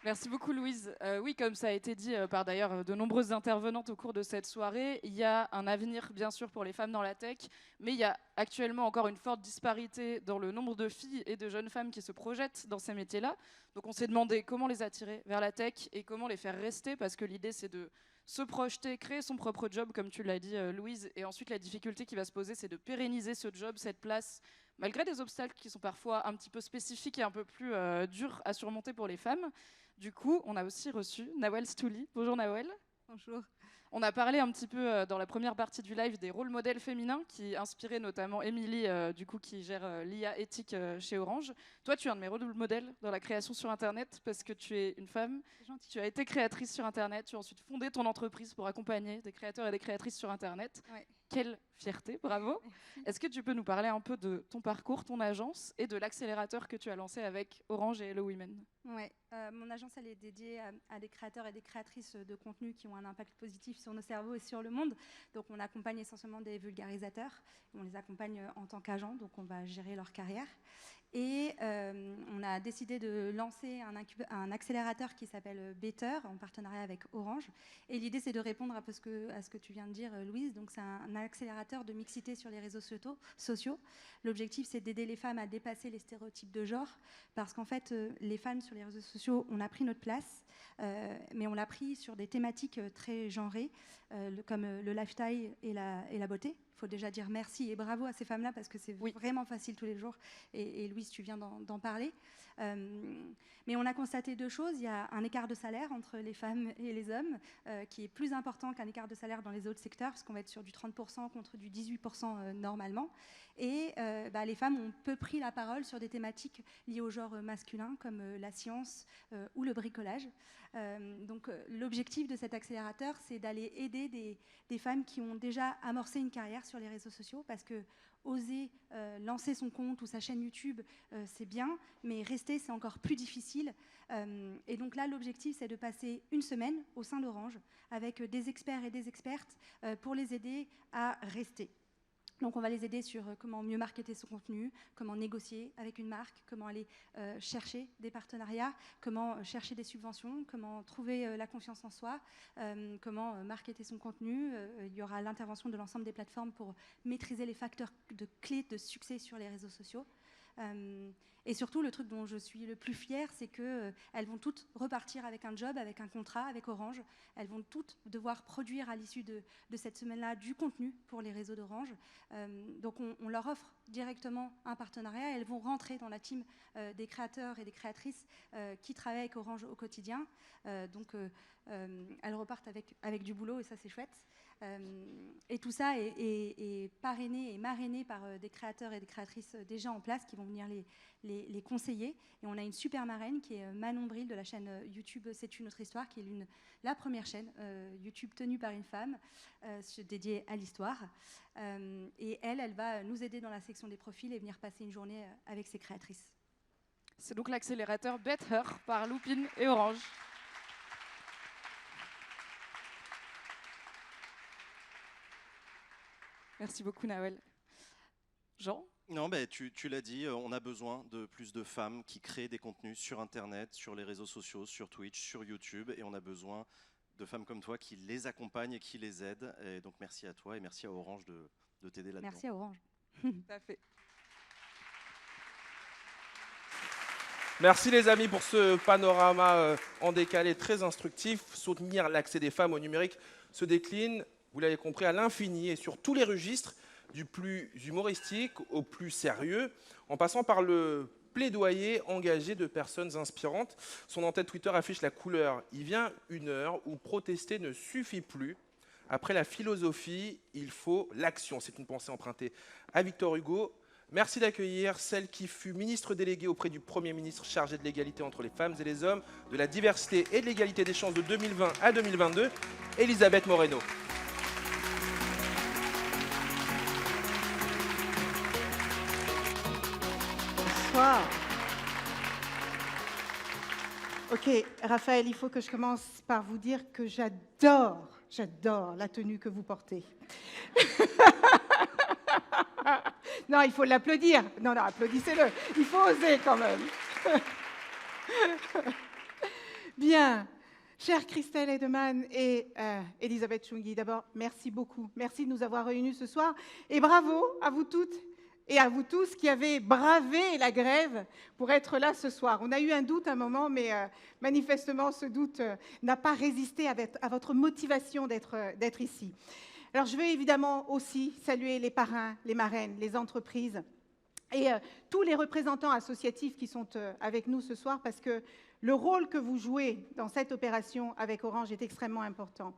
Merci beaucoup Louise. Oui, comme ça a été dit par d'ailleurs de nombreuses intervenantes au cours de cette soirée, il y a un avenir bien sûr pour les femmes dans la tech, mais il y a actuellement encore une forte disparité dans le nombre de filles et de jeunes femmes qui se projettent dans ces métiers-là. Donc on s'est demandé comment les attirer vers la tech et comment les faire rester, parce que l'idée c'est de se projeter, créer son propre job, comme tu l'as dit Louise, et ensuite la difficulté qui va se poser, c'est de pérenniser ce job, cette place, malgré des obstacles qui sont parfois un petit peu spécifiques et un peu plus durs à surmonter pour les femmes. Du coup, on a aussi reçu Nawel Stouli. Bonjour Nawel. Bonjour. On a parlé un petit peu dans la première partie du live des rôles modèles féminins qui inspiraient notamment Émilie, du coup, qui gère l'IA éthique chez Orange. Toi, tu es un de mes rôles modèles dans la création sur Internet parce que tu es une femme. Tu as été créatrice sur Internet. Tu as ensuite fondé ton entreprise pour accompagner des créateurs et des créatrices sur Internet. Ouais. Quelle fierté, bravo. Est-ce que tu peux nous parler un peu de ton parcours, ton agence et de l'accélérateur que tu as lancé avec Orange et Hello Women? Ouais, mon agence elle est dédiée à des créateurs et des créatrices de contenu qui ont un impact positif sur nos cerveaux et sur le monde. Donc on accompagne essentiellement des vulgarisateurs, on les accompagne en tant qu'agents, donc on va gérer leur carrière. Et on a décidé de lancer un accélérateur qui s'appelle Better en partenariat avec Orange. Et l'idée, c'est de répondre à ce que tu viens de dire, Louise. Donc, c'est un accélérateur de mixité sur les réseaux sociaux. L'objectif, c'est d'aider les femmes à dépasser les stéréotypes de genre. Parce qu'en fait, les femmes sur les réseaux sociaux, on a pris notre place, mais on l'a pris sur des thématiques très genrées, comme le lifestyle et la beauté. Il faut déjà dire merci et bravo à ces femmes-là parce que c'est vraiment facile tous les jours. Et Louise, tu viens d'en parler. Mais on a constaté deux choses. Il y a un écart de salaire entre les femmes et les hommes qui est plus important qu'un écart de salaire dans les autres secteurs parce qu'on va être sur du 30% contre du 18% normalement. Et les femmes ont peu pris la parole sur des thématiques liées au genre masculin comme la science ou le bricolage. Donc l'objectif de cet accélérateur, c'est d'aller aider des femmes qui ont déjà amorcé une carrière sur les réseaux sociaux parce que oser lancer son compte ou sa chaîne YouTube, c'est bien, mais rester, c'est encore plus difficile. Et donc là, l'objectif, c'est de passer une semaine au sein d'Orange avec des experts et des expertes pour les aider à rester. Donc on va les aider sur comment mieux marketer son contenu, comment négocier avec une marque, comment aller chercher des partenariats, comment chercher des subventions, comment trouver la confiance en soi, comment marketer son contenu. Il y aura l'intervention de l'ensemble des plateformes pour maîtriser les facteurs clés de succès sur les réseaux sociaux. Et surtout, le truc dont je suis le plus fière, c'est qu'elles vont toutes repartir avec un job, avec un contrat, avec Orange. Elles vont toutes devoir produire à l'issue de cette semaine-là du contenu pour les réseaux d'Orange. Donc on leur offre directement un partenariat et elles vont rentrer dans la team des créateurs et des créatrices qui travaillent avec Orange au quotidien. Donc elles repartent avec du boulot et ça c'est chouette. Et tout ça est parrainé et marrainé par des créateurs et des créatrices déjà en place qui vont venir les conseiller. Et on a une super marraine qui est Manon Bril de la chaîne YouTube C'est une autre histoire, qui est la première chaîne YouTube tenue par une femme dédiée à l'histoire. Et elle va nous aider dans la section des profils et venir passer une journée avec ses créatrices. C'est donc l'accélérateur Better par Loopin et Orange. Merci beaucoup, Nawel. Jean? Non, tu l'as dit, on a besoin de plus de femmes qui créent des contenus sur Internet, sur les réseaux sociaux, sur Twitch, sur YouTube, et on a besoin de femmes comme toi qui les accompagnent et qui les aident. Et donc merci à toi et merci à Orange de t'aider là-dedans. Merci à Orange. Tout à fait. Merci les amis pour ce panorama en décalé très instructif. Soutenir l'accès des femmes au numérique se décline, vous l'avez compris, à l'infini et sur tous les registres, du plus humoristique au plus sérieux, en passant par le plaidoyer engagé de personnes inspirantes. Son en-tête Twitter affiche la couleur « Il vient une heure où protester ne suffit plus ». Après la philosophie, il faut l'action. C'est une pensée empruntée à Victor Hugo. Merci d'accueillir celle qui fut ministre déléguée auprès du Premier ministre chargé de l'égalité entre les femmes et les hommes, de la diversité et de l'égalité des chances de 2020 à 2022, Elisabeth Moreno. Bonsoir. Ok, Raphaël, il faut que je commence par vous dire que j'adore la tenue que vous portez. Non, il faut l'applaudir. Non, applaudissez-le. Il faut oser quand même. Bien. Chère Christelle Edeman et Elisabeth Chungi, d'abord, merci beaucoup. Merci de nous avoir réunis ce soir. Et bravo à vous toutes et à vous tous qui avez bravé la grève pour être là ce soir. On a eu un doute à un moment, mais manifestement, ce doute n'a pas résisté à votre motivation d'être ici. Alors, je veux évidemment aussi saluer les parrains, les marraines, les entreprises et tous les représentants associatifs qui sont avec nous ce soir, parce que le rôle que vous jouez dans cette opération avec Orange est extrêmement important.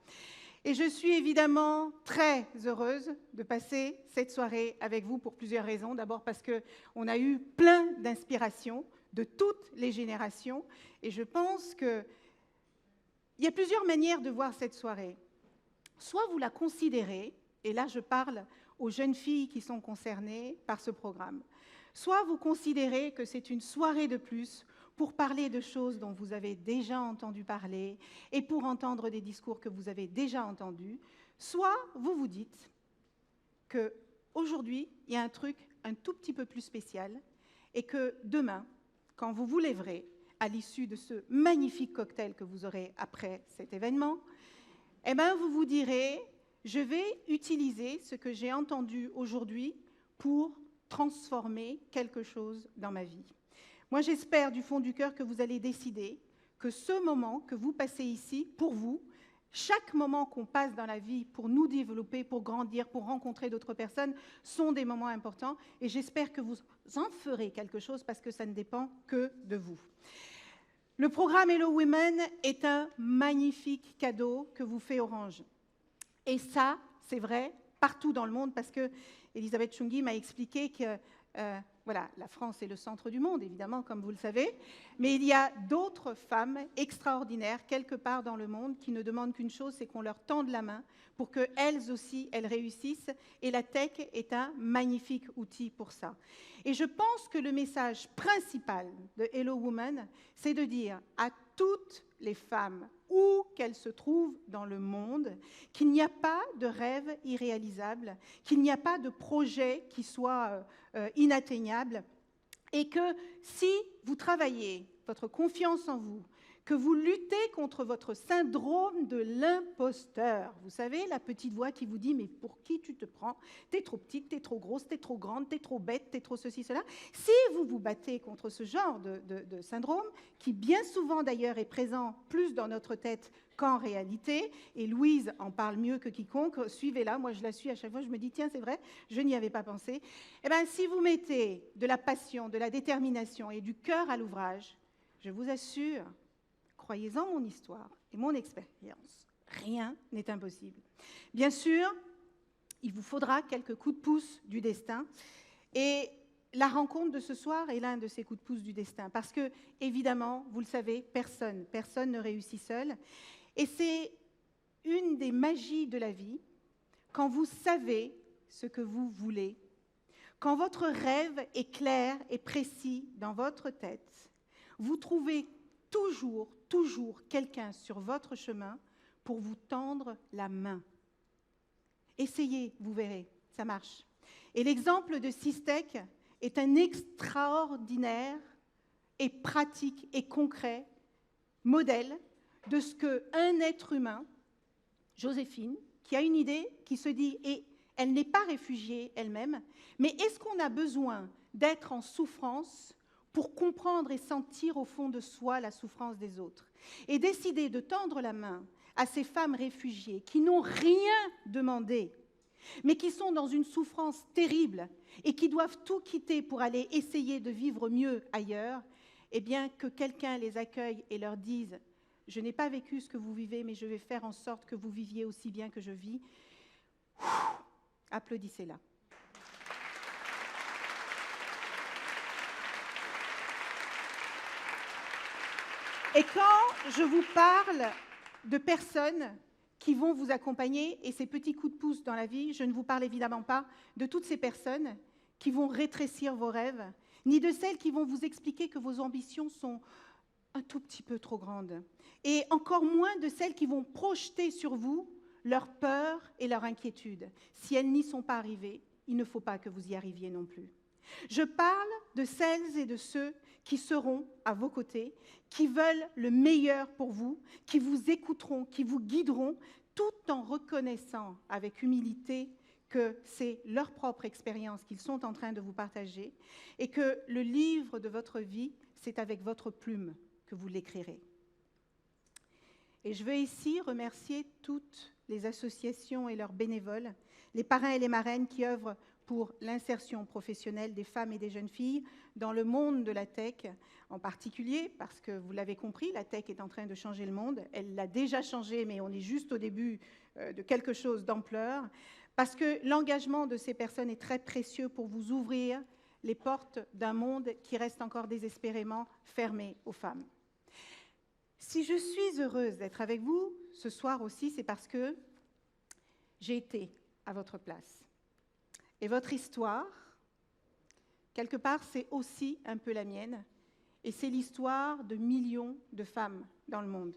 Et je suis évidemment très heureuse de passer cette soirée avec vous pour plusieurs raisons. D'abord parce qu'on a eu plein d'inspirations de toutes les générations. Et je pense qu'il y a plusieurs manières de voir cette soirée. Soit vous la considérez, et là je parle aux jeunes filles qui sont concernées par ce programme, soit vous considérez que c'est une soirée de plus pour parler de choses dont vous avez déjà entendu parler et pour entendre des discours que vous avez déjà entendus, soit vous vous dites qu'aujourd'hui, il y a un truc un tout petit peu plus spécial et que demain, quand vous vous lèverez à l'issue de ce magnifique cocktail que vous aurez après cet événement, eh bien, vous vous direz, je vais utiliser ce que j'ai entendu aujourd'hui pour transformer quelque chose dans ma vie. Moi, j'espère du fond du cœur que vous allez décider que ce moment que vous passez ici, pour vous, chaque moment qu'on passe dans la vie pour nous développer, pour grandir, pour rencontrer d'autres personnes, sont des moments importants. Et j'espère que vous en ferez quelque chose parce que ça ne dépend que de vous. Le programme Hello Women est un magnifique cadeau que vous fait Orange. Et ça, c'est vrai partout dans le monde parce que Elisabeth Chungi m'a expliqué que voilà, la France est le centre du monde, évidemment, comme vous le savez, mais il y a d'autres femmes extraordinaires quelque part dans le monde qui ne demandent qu'une chose, c'est qu'on leur tende la main pour qu'elles aussi, elles réussissent. Et la tech est un magnifique outil pour ça. Et je pense que le message principal de Hello Women, c'est de dire à toutes les femmes, où qu'elles se trouvent dans le monde, qu'il n'y a pas de rêve irréalisable, qu'il n'y a pas de projet qui soit inatteignable, et que si vous travaillez votre confiance en vous, que vous luttez contre votre syndrome de l'imposteur. Vous savez, la petite voix qui vous dit « mais pour qui tu te prends? T'es trop petite, t'es trop grosse, t'es trop grande, t'es trop bête, t'es trop ceci, cela ». Si vous vous battez contre ce genre de syndrome, qui bien souvent d'ailleurs est présent plus dans notre tête qu'en réalité, et Louise en parle mieux que quiconque, suivez-la, moi je la suis à chaque fois, je me dis « tiens, c'est vrai, je n'y avais pas pensé ». Eh bien, si vous mettez de la passion, de la détermination et du cœur à l'ouvrage, je vous assure, croyez-en mon histoire et mon expérience, rien n'est impossible. Bien sûr, il vous faudra quelques coups de pouce du destin et la rencontre de ce soir est l'un de ces coups de pouce du destin parce que, évidemment, vous le savez, personne ne réussit seul et c'est une des magies de la vie quand vous savez ce que vous voulez, quand votre rêve est clair et précis dans votre tête, vous trouvez toujours quelqu'un sur votre chemin pour vous tendre la main. Essayez, vous verrez, ça marche. Et l'exemple de Sistec est un extraordinaire et pratique et concret modèle de ce qu'un être humain, Joséphine, qui a une idée, qui se dit, et elle n'est pas réfugiée elle-même, mais est-ce qu'on a besoin d'être en souffrance pour comprendre et sentir au fond de soi la souffrance des autres, et décider de tendre la main à ces femmes réfugiées qui n'ont rien demandé, mais qui sont dans une souffrance terrible et qui doivent tout quitter pour aller essayer de vivre mieux ailleurs, eh bien que quelqu'un les accueille et leur dise Je n'ai pas vécu ce que vous vivez, mais je vais faire en sorte que vous viviez aussi bien que je vis. Applaudissez-la. Et quand je vous parle de personnes qui vont vous accompagner et ces petits coups de pouce dans la vie, je ne vous parle évidemment pas de toutes ces personnes qui vont rétrécir vos rêves, ni de celles qui vont vous expliquer que vos ambitions sont un tout petit peu trop grandes, et encore moins de celles qui vont projeter sur vous leur peur et leur inquiétude. Si elles n'y sont pas arrivées, il ne faut pas que vous y arriviez non plus. Je parle de celles et de ceux qui seront à vos côtés, qui veulent le meilleur pour vous, qui vous écouteront, qui vous guideront, tout en reconnaissant avec humilité que c'est leur propre expérience qu'ils sont en train de vous partager et que le livre de votre vie, c'est avec votre plume que vous l'écrirez. Et je veux ici remercier toutes les associations et leurs bénévoles, les parrains et les marraines qui œuvrent pour l'insertion professionnelle des femmes et des jeunes filles dans le monde de la tech, en particulier parce que, vous l'avez compris, la tech est en train de changer le monde. Elle l'a déjà changé, mais on est juste au début de quelque chose d'ampleur, parce que l'engagement de ces personnes est très précieux pour vous ouvrir les portes d'un monde qui reste encore désespérément fermé aux femmes. Si je suis heureuse d'être avec vous ce soir aussi, c'est parce que j'ai été à votre place. Et votre histoire, quelque part, c'est aussi un peu la mienne. Et c'est l'histoire de millions de femmes dans le monde.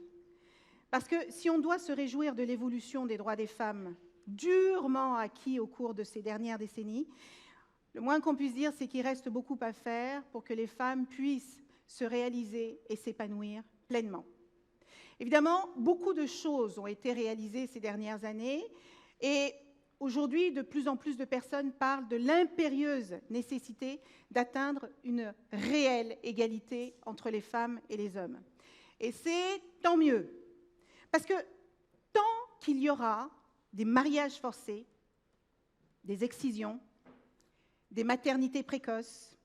Parce que si on doit se réjouir de l'évolution des droits des femmes, durement acquis au cours de ces dernières décennies, le moins qu'on puisse dire, c'est qu'il reste beaucoup à faire pour que les femmes puissent se réaliser et s'épanouir pleinement. Évidemment, beaucoup de choses ont été réalisées ces dernières années et aujourd'hui, de plus en plus de personnes parlent de l'impérieuse nécessité d'atteindre une réelle égalité entre les femmes et les hommes. Et c'est tant mieux, parce que tant qu'il y aura des mariages forcés, des excisions, des maternités précoces,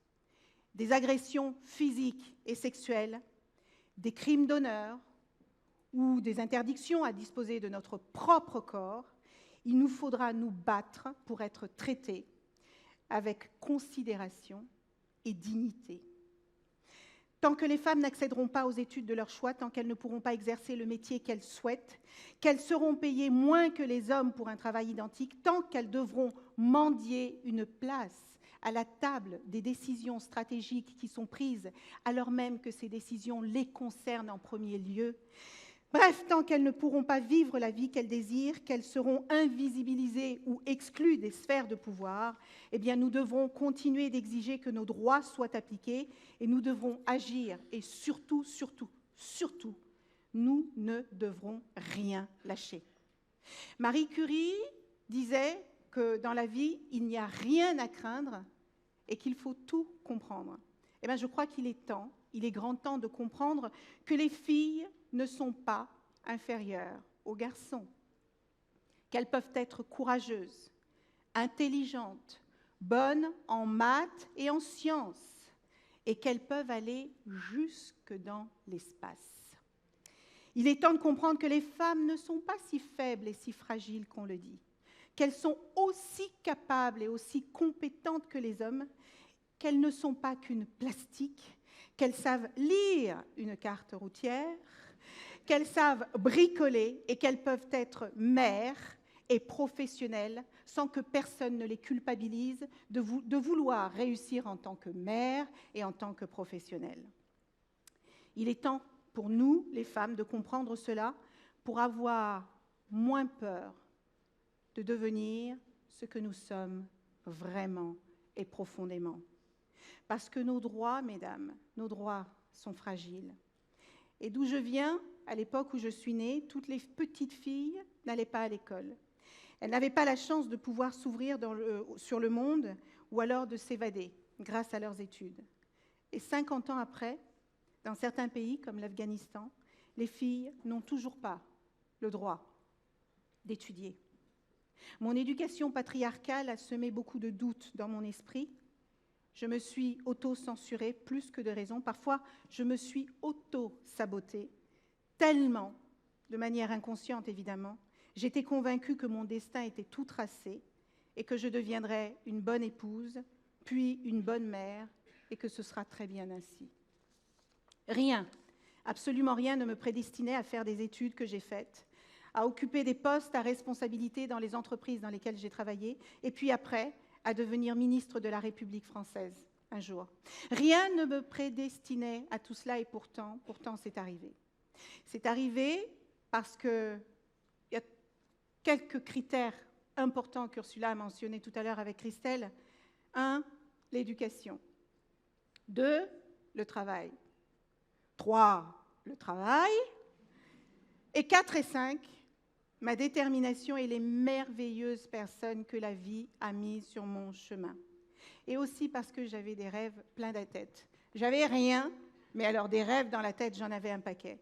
des agressions physiques et sexuelles, des crimes d'honneur ou des interdictions à disposer de notre propre corps, il nous faudra nous battre pour être traités avec considération et dignité. Tant que les femmes n'accéderont pas aux études de leur choix, tant qu'elles ne pourront pas exercer le métier qu'elles souhaitent, qu'elles seront payées moins que les hommes pour un travail identique, tant qu'elles devront mendier une place à la table des décisions stratégiques qui sont prises, alors même que ces décisions les concernent en premier lieu. Bref, tant qu'elles ne pourront pas vivre la vie qu'elles désirent, qu'elles seront invisibilisées ou exclues des sphères de pouvoir, eh bien, nous devrons continuer d'exiger que nos droits soient appliqués et nous devrons agir. Et surtout, surtout, surtout, nous ne devrons rien lâcher. Marie Curie disait que dans la vie, il n'y a rien à craindre et qu'il faut tout comprendre. Eh bien, je crois qu'il est temps, il est grand temps de comprendre que les filles ne sont pas inférieures aux garçons, qu'elles peuvent être courageuses, intelligentes, bonnes en maths et en sciences, et qu'elles peuvent aller jusque dans l'espace. Il est temps de comprendre que les femmes ne sont pas si faibles et si fragiles qu'on le dit, qu'elles sont aussi capables et aussi compétentes que les hommes, qu'elles ne sont pas qu'une plastique, qu'elles savent lire une carte routière, qu'elles savent bricoler et qu'elles peuvent être mères et professionnelles sans que personne ne les culpabilise de vouloir réussir en tant que mère et en tant que professionnelle. Il est temps pour nous, les femmes, de comprendre cela pour avoir moins peur de devenir ce que nous sommes vraiment et profondément. Parce que nos droits, mesdames, nos droits sont fragiles. Et d'où je viens, à l'époque où je suis née, toutes les petites filles n'allaient pas à l'école. Elles n'avaient pas la chance de pouvoir s'ouvrir sur le monde ou alors de s'évader grâce à leurs études. Et 50 ans après, dans certains pays comme l'Afghanistan, les filles n'ont toujours pas le droit d'étudier. Mon éducation patriarcale a semé beaucoup de doutes dans mon esprit. Je me suis auto-censurée plus que de raison. Parfois, je me suis auto-sabotée, tellement, de manière inconsciente évidemment, j'étais convaincue que mon destin était tout tracé et que je deviendrais une bonne épouse, puis une bonne mère, et que ce sera très bien ainsi. Rien, absolument rien ne me prédestinait à faire des études que j'ai faites, à occuper des postes à responsabilité dans les entreprises dans lesquelles j'ai travaillé, et puis après, à devenir ministre de la République française un jour. Rien ne me prédestinait à tout cela, et pourtant c'est arrivé. C'est arrivé parce qu'il y a quelques critères importants qu'Ursula a mentionnés tout à l'heure avec Christelle. 1, l'éducation. 2, le travail. 3, le travail. Et 4 et 5, ma détermination et les merveilleuses personnes que la vie a mises sur mon chemin. Et aussi parce que j'avais des rêves plein la tête. J'avais rien, mais alors des rêves dans la tête, j'en avais un paquet.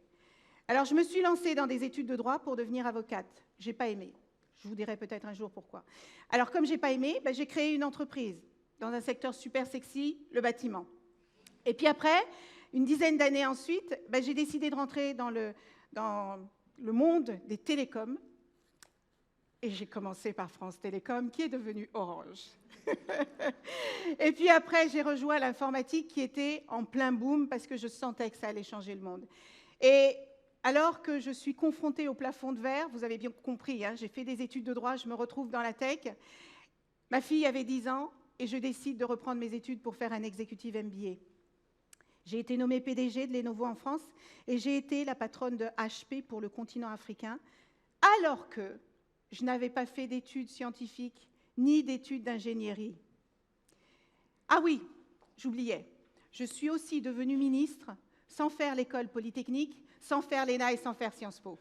Alors je me suis lancée dans des études de droit pour devenir avocate. Je n'ai pas aimé. Je vous dirai peut-être un jour pourquoi. Alors comme je n'ai pas aimé, j'ai créé une entreprise dans un secteur super sexy, le bâtiment. Et puis après, une dizaine d'années ensuite, j'ai décidé de rentrer dans le monde des télécoms. Et j'ai commencé par France Télécom, qui est devenue Orange. Et puis après, j'ai rejoint l'informatique qui était en plein boom parce que je sentais que ça allait changer le monde. Et alors que je suis confrontée au plafond de verre, vous avez bien compris, hein, j'ai fait des études de droit, je me retrouve dans la tech. Ma fille avait 10 ans et je décide de reprendre mes études pour faire un executive MBA. J'ai été nommée PDG de Lenovo en France et j'ai été la patronne de HP pour le continent africain, alors que je n'avais pas fait d'études scientifiques ni d'études d'ingénierie. Ah oui, j'oubliais, je suis aussi devenue ministre sans faire l'école polytechnique, sans faire l'ENA et sans faire Sciences Po.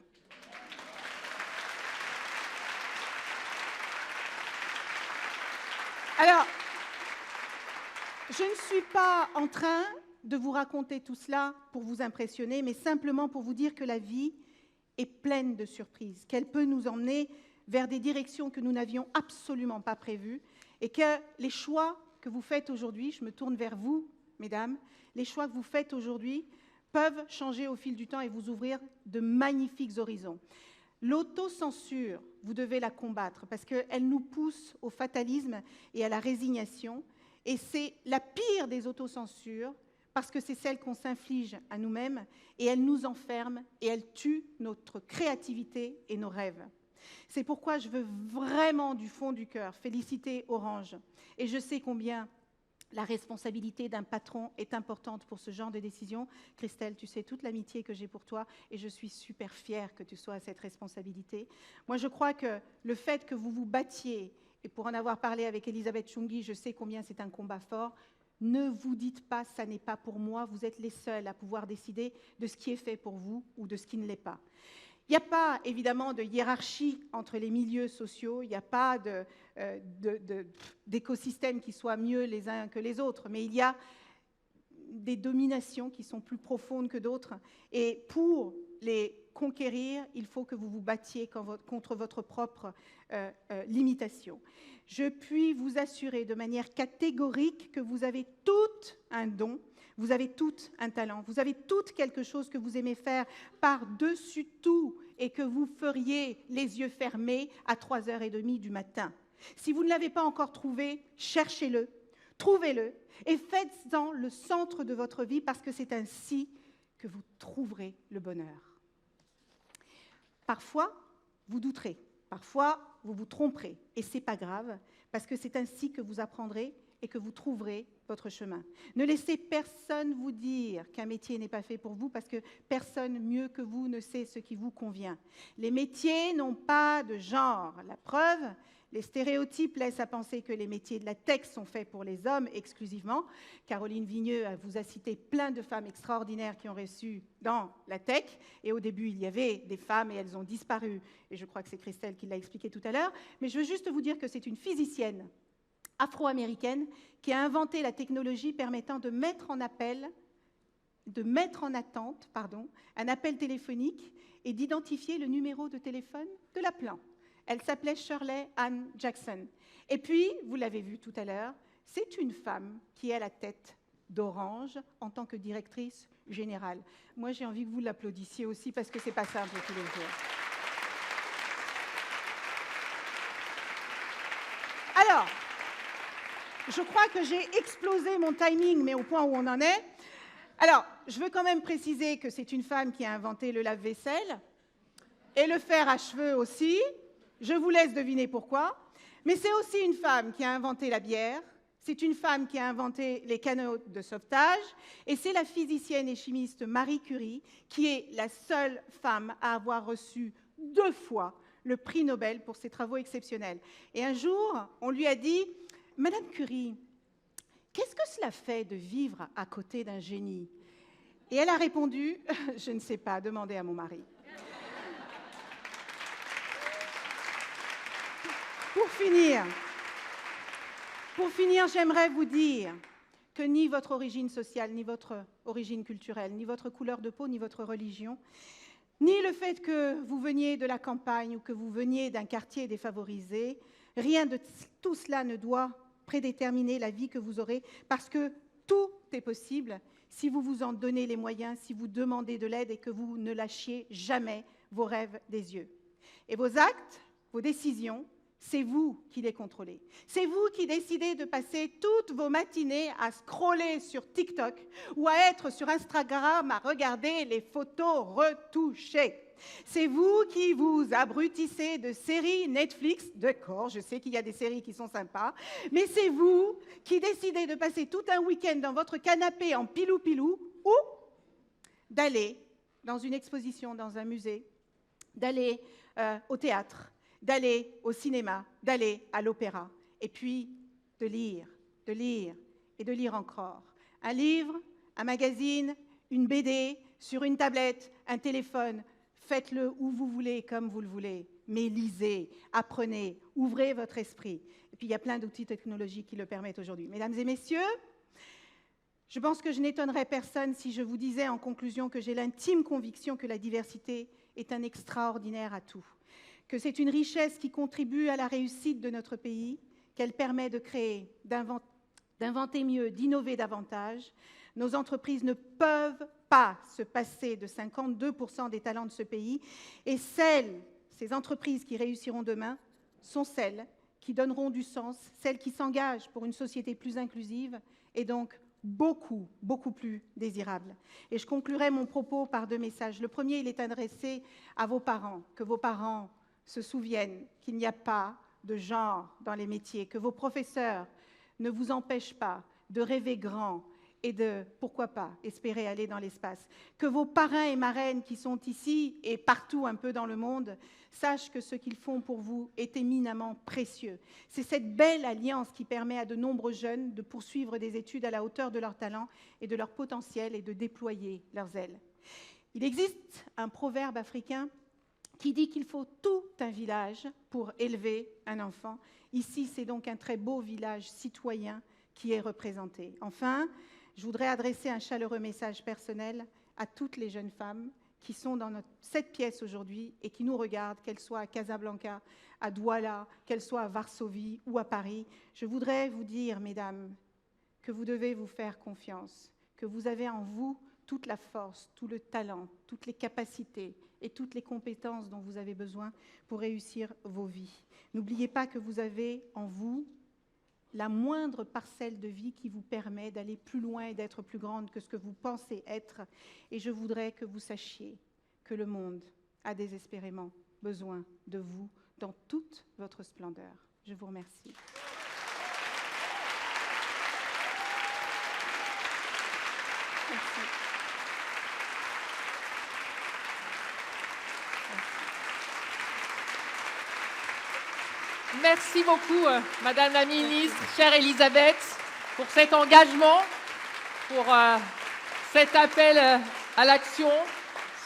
Alors, je ne suis pas en train de vous raconter tout cela pour vous impressionner, mais simplement pour vous dire que la vie est pleine de surprises, qu'elle peut nous emmener vers des directions que nous n'avions absolument pas prévues, et que les choix que vous faites aujourd'hui, je me tourne vers vous, mesdames, les choix que vous faites aujourd'hui peuvent changer au fil du temps et vous ouvrir de magnifiques horizons. L'autocensure, vous devez la combattre parce qu'elle nous pousse au fatalisme et à la résignation, et c'est la pire des autocensures parce que c'est celle qu'on s'inflige à nous-mêmes, et elle nous enferme et elle tue notre créativité et nos rêves. C'est pourquoi je veux vraiment du fond du cœur féliciter Orange, et je sais combien la responsabilité d'un patron est importante pour ce genre de décision. Christelle, tu sais toute l'amitié que j'ai pour toi et je suis super fière que tu sois à cette responsabilité. Moi, je crois que le fait que vous vous battiez, et pour en avoir parlé avec Elisabeth Chungi, je sais combien c'est un combat fort, ne vous dites pas « ça n'est pas pour moi », vous êtes les seuls à pouvoir décider de ce qui est fait pour vous ou de ce qui ne l'est pas. Il n'y a pas, évidemment, de hiérarchie entre les milieux sociaux, il n'y a pas d'écosystème qui soit mieux les uns que les autres, mais il y a des dominations qui sont plus profondes que d'autres. Et pour les conquérir, il faut que vous vous battiez contre votre propre limitation. Je puis vous assurer de manière catégorique que vous avez toutes un don, vous avez toutes un talent, vous avez toutes quelque chose que vous aimez faire par-dessus tout et que vous feriez les yeux fermés à 3h30 du matin. Si vous ne l'avez pas encore trouvé, cherchez-le, trouvez-le et faites-en le centre de votre vie parce que c'est ainsi que vous trouverez le bonheur. Parfois, vous douterez, parfois, vous vous tromperez et ce n'est pas grave parce que c'est ainsi que vous apprendrez et que vous trouverez votre chemin. Ne laissez personne vous dire qu'un métier n'est pas fait pour vous parce que personne mieux que vous ne sait ce qui vous convient. Les métiers n'ont pas de genre. La preuve, les stéréotypes laissent à penser que les métiers de la tech sont faits pour les hommes exclusivement. Caroline Vigneux vous a cité plein de femmes extraordinaires qui ont réussi dans la tech. Et au début, il y avait des femmes et elles ont disparu. Et je crois que c'est Christelle qui l'a expliqué tout à l'heure. Mais je veux juste vous dire que c'est une physicienne afro-américaine qui a inventé la technologie permettant de mettre en attente, un appel téléphonique et d'identifier le numéro de téléphone de l'appelant. Elle s'appelait Shirley Ann Jackson. Et puis, vous l'avez vu tout à l'heure, c'est une femme qui est à la tête d'Orange en tant que directrice générale. Moi, j'ai envie que vous l'applaudissiez aussi parce que ce n'est pas simple tous les jours. Alors, je crois que j'ai explosé mon timing, mais au point où on en est. Alors, je veux quand même préciser que c'est une femme qui a inventé le lave-vaisselle et le fer à cheveux aussi. Je vous laisse deviner pourquoi. Mais c'est aussi une femme qui a inventé la bière. C'est une femme qui a inventé les canots de sauvetage. Et c'est la physicienne et chimiste Marie Curie qui est la seule femme à avoir reçu 2 fois le prix Nobel pour ses travaux exceptionnels. Et un jour, on lui a dit « Madame Curie, qu'est-ce que cela fait de vivre à côté d'un génie ?» Et elle a répondu « Je ne sais pas, demandez à mon mari. » Pour finir, j'aimerais vous dire que ni votre origine sociale, ni votre origine culturelle, ni votre couleur de peau, ni votre religion, ni le fait que vous veniez de la campagne ou que vous veniez d'un quartier défavorisé, rien de tout cela ne doit prédéterminer la vie que vous aurez, parce que tout est possible si vous vous en donnez les moyens, si vous demandez de l'aide et que vous ne lâchiez jamais vos rêves des yeux. Et vos actes, vos décisions, c'est vous qui les contrôlez. C'est vous qui décidez de passer toutes vos matinées à scroller sur TikTok ou à être sur Instagram à regarder les photos retouchées. C'est vous qui vous abrutissez de séries Netflix. D'accord, je sais qu'il y a des séries qui sont sympas, mais c'est vous qui décidez de passer tout un week-end dans votre canapé en pilou-pilou ou d'aller dans une exposition, dans un musée, d'aller au théâtre, d'aller au cinéma, d'aller à l'opéra, et puis de lire et de lire encore. Un livre, un magazine, une BD, sur une tablette, un téléphone, faites-le où vous voulez, comme vous le voulez, mais lisez, apprenez, ouvrez votre esprit. Et puis il y a plein d'outils technologiques qui le permettent aujourd'hui. Mesdames et messieurs, je pense que je n'étonnerais personne si je vous disais en conclusion que j'ai l'intime conviction que la diversité est un extraordinaire atout, que c'est une richesse qui contribue à la réussite de notre pays, qu'elle permet de créer, d'inventer mieux, d'innover davantage. Nos entreprises ne peuvent pas se passer de 52% des talents de ce pays. Et ces entreprises qui réussiront demain sont celles qui donneront du sens, celles qui s'engagent pour une société plus inclusive et donc beaucoup, beaucoup plus désirable. Et je conclurai mon propos par 2 messages. Le premier, il est adressé à vos parents, que vos parents se souviennent qu'il n'y a pas de genre dans les métiers, que vos professeurs ne vous empêchent pas de rêver grand et de, pourquoi pas, espérer aller dans l'espace, que vos parrains et marraines qui sont ici et partout un peu dans le monde sachent que ce qu'ils font pour vous est éminemment précieux. C'est cette belle alliance qui permet à de nombreux jeunes de poursuivre des études à la hauteur de leur talent et de leur potentiel et de déployer leurs ailes. Il existe un proverbe africain qui dit qu'il faut tout un village pour élever un enfant. Ici, c'est donc un très beau village citoyen qui est représenté. Enfin, je voudrais adresser un chaleureux message personnel à toutes les jeunes femmes qui sont dans cette pièce aujourd'hui et qui nous regardent, qu'elles soient à Casablanca, à Douala, qu'elles soient à Varsovie ou à Paris. Je voudrais vous dire, mesdames, que vous devez vous faire confiance, que vous avez en vous toute la force, tout le talent, toutes les capacités et toutes les compétences dont vous avez besoin pour réussir vos vies. N'oubliez pas que vous avez en vous la moindre parcelle de vie qui vous permet d'aller plus loin et d'être plus grande que ce que vous pensez être. Et je voudrais que vous sachiez que le monde a désespérément besoin de vous dans toute votre splendeur. Je vous remercie. Merci. Merci beaucoup, Madame la Ministre, chère Elisabeth, pour cet engagement, pour cet appel à l'action,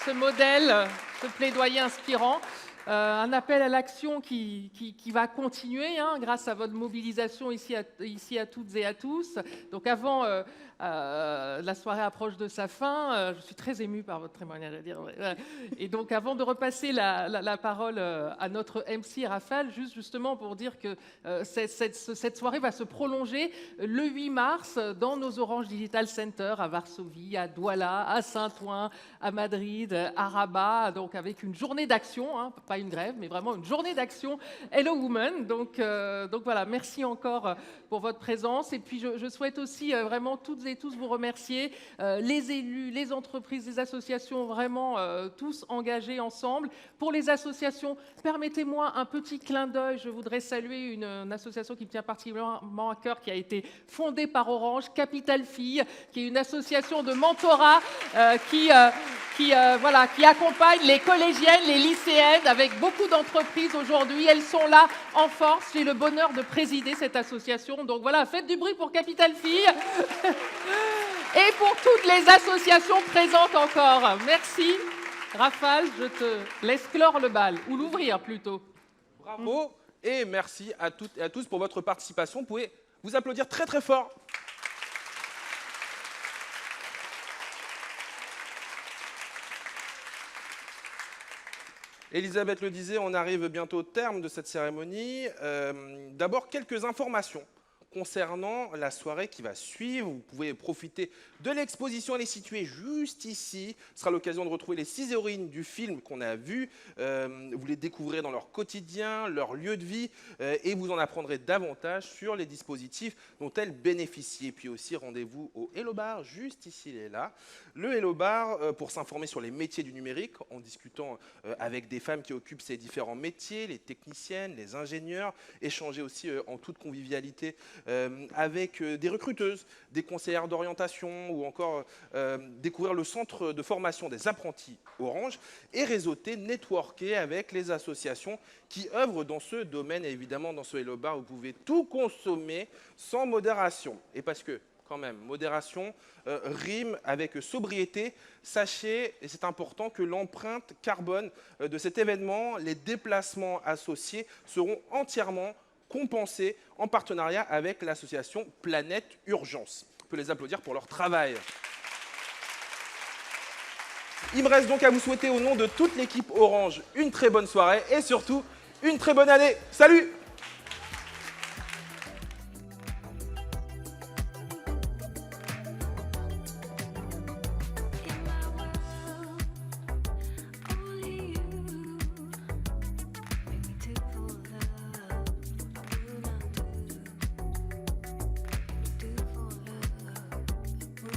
ce modèle, ce plaidoyer inspirant. Un appel à l'action qui va continuer grâce à votre mobilisation ici à toutes et à tous. Donc avant La soirée approche de sa fin. Je suis très émue par votre témoignage à dire. Et donc, avant de repasser la parole à notre MC Raphaël, justement pour dire que cette soirée va se prolonger le 8 mars dans nos Orange Digital Center à Varsovie, à Douala, à Saint-Ouen, à Madrid, à Rabat, donc avec une journée d'action, hein, pas une grève, mais vraiment une journée d'action Hello Women. Donc voilà, merci encore pour votre présence. Et puis je souhaite aussi vraiment toutes et tous vous remercier, les élus, les entreprises, les associations, vraiment tous engagés ensemble. Pour les associations, permettez-moi un petit clin d'œil. Je voudrais saluer une association qui me tient particulièrement à cœur, qui a été fondée par Orange, Capital Filles, qui est une association de mentorat qui accompagne les collégiennes, les lycéennes avec beaucoup d'entreprises aujourd'hui. Elles sont là en force. J'ai le bonheur de présider cette association. Donc voilà, faites du bruit pour Capital Filles et pour toutes les associations présentes encore. Merci. Raphaël, je te laisse clore le bal, ou l'ouvrir plutôt. Bravo et merci à toutes et à tous pour votre participation. Vous pouvez vous applaudir très très fort. Elisabeth le disait, on arrive bientôt au terme de cette cérémonie. D'abord, quelques informations concernant la soirée qui va suivre. Vous pouvez profiter de l'exposition, elle est située juste ici. Ce sera l'occasion de retrouver les 6 héroïnes du film qu'on a vu. Vous les découvrirez dans leur quotidien, leur lieu de vie, et vous en apprendrez davantage sur les dispositifs dont elles bénéficient. Et puis aussi, rendez-vous au Hello Bar, juste ici et là. Le Hello Bar, pour s'informer sur les métiers du numérique, en discutant avec des femmes qui occupent ces différents métiers, les techniciennes, les ingénieurs, échanger aussi en toute convivialité avec des recruteuses, des conseillères d'orientation ou encore découvrir le centre de formation des apprentis Orange et réseauter, networker avec les associations qui œuvrent dans ce domaine. Et évidemment, dans ce Hello Bar, vous pouvez tout consommer sans modération. Et parce que, quand même, modération rime avec sobriété. Sachez, et c'est important, que l'empreinte carbone de cet événement, les déplacements associés seront entièrement compensés en partenariat avec l'association Planète Urgence. On peut les applaudir pour leur travail. Il me reste donc à vous souhaiter au nom de toute l'équipe Orange une très bonne soirée et surtout une très bonne année. Salut!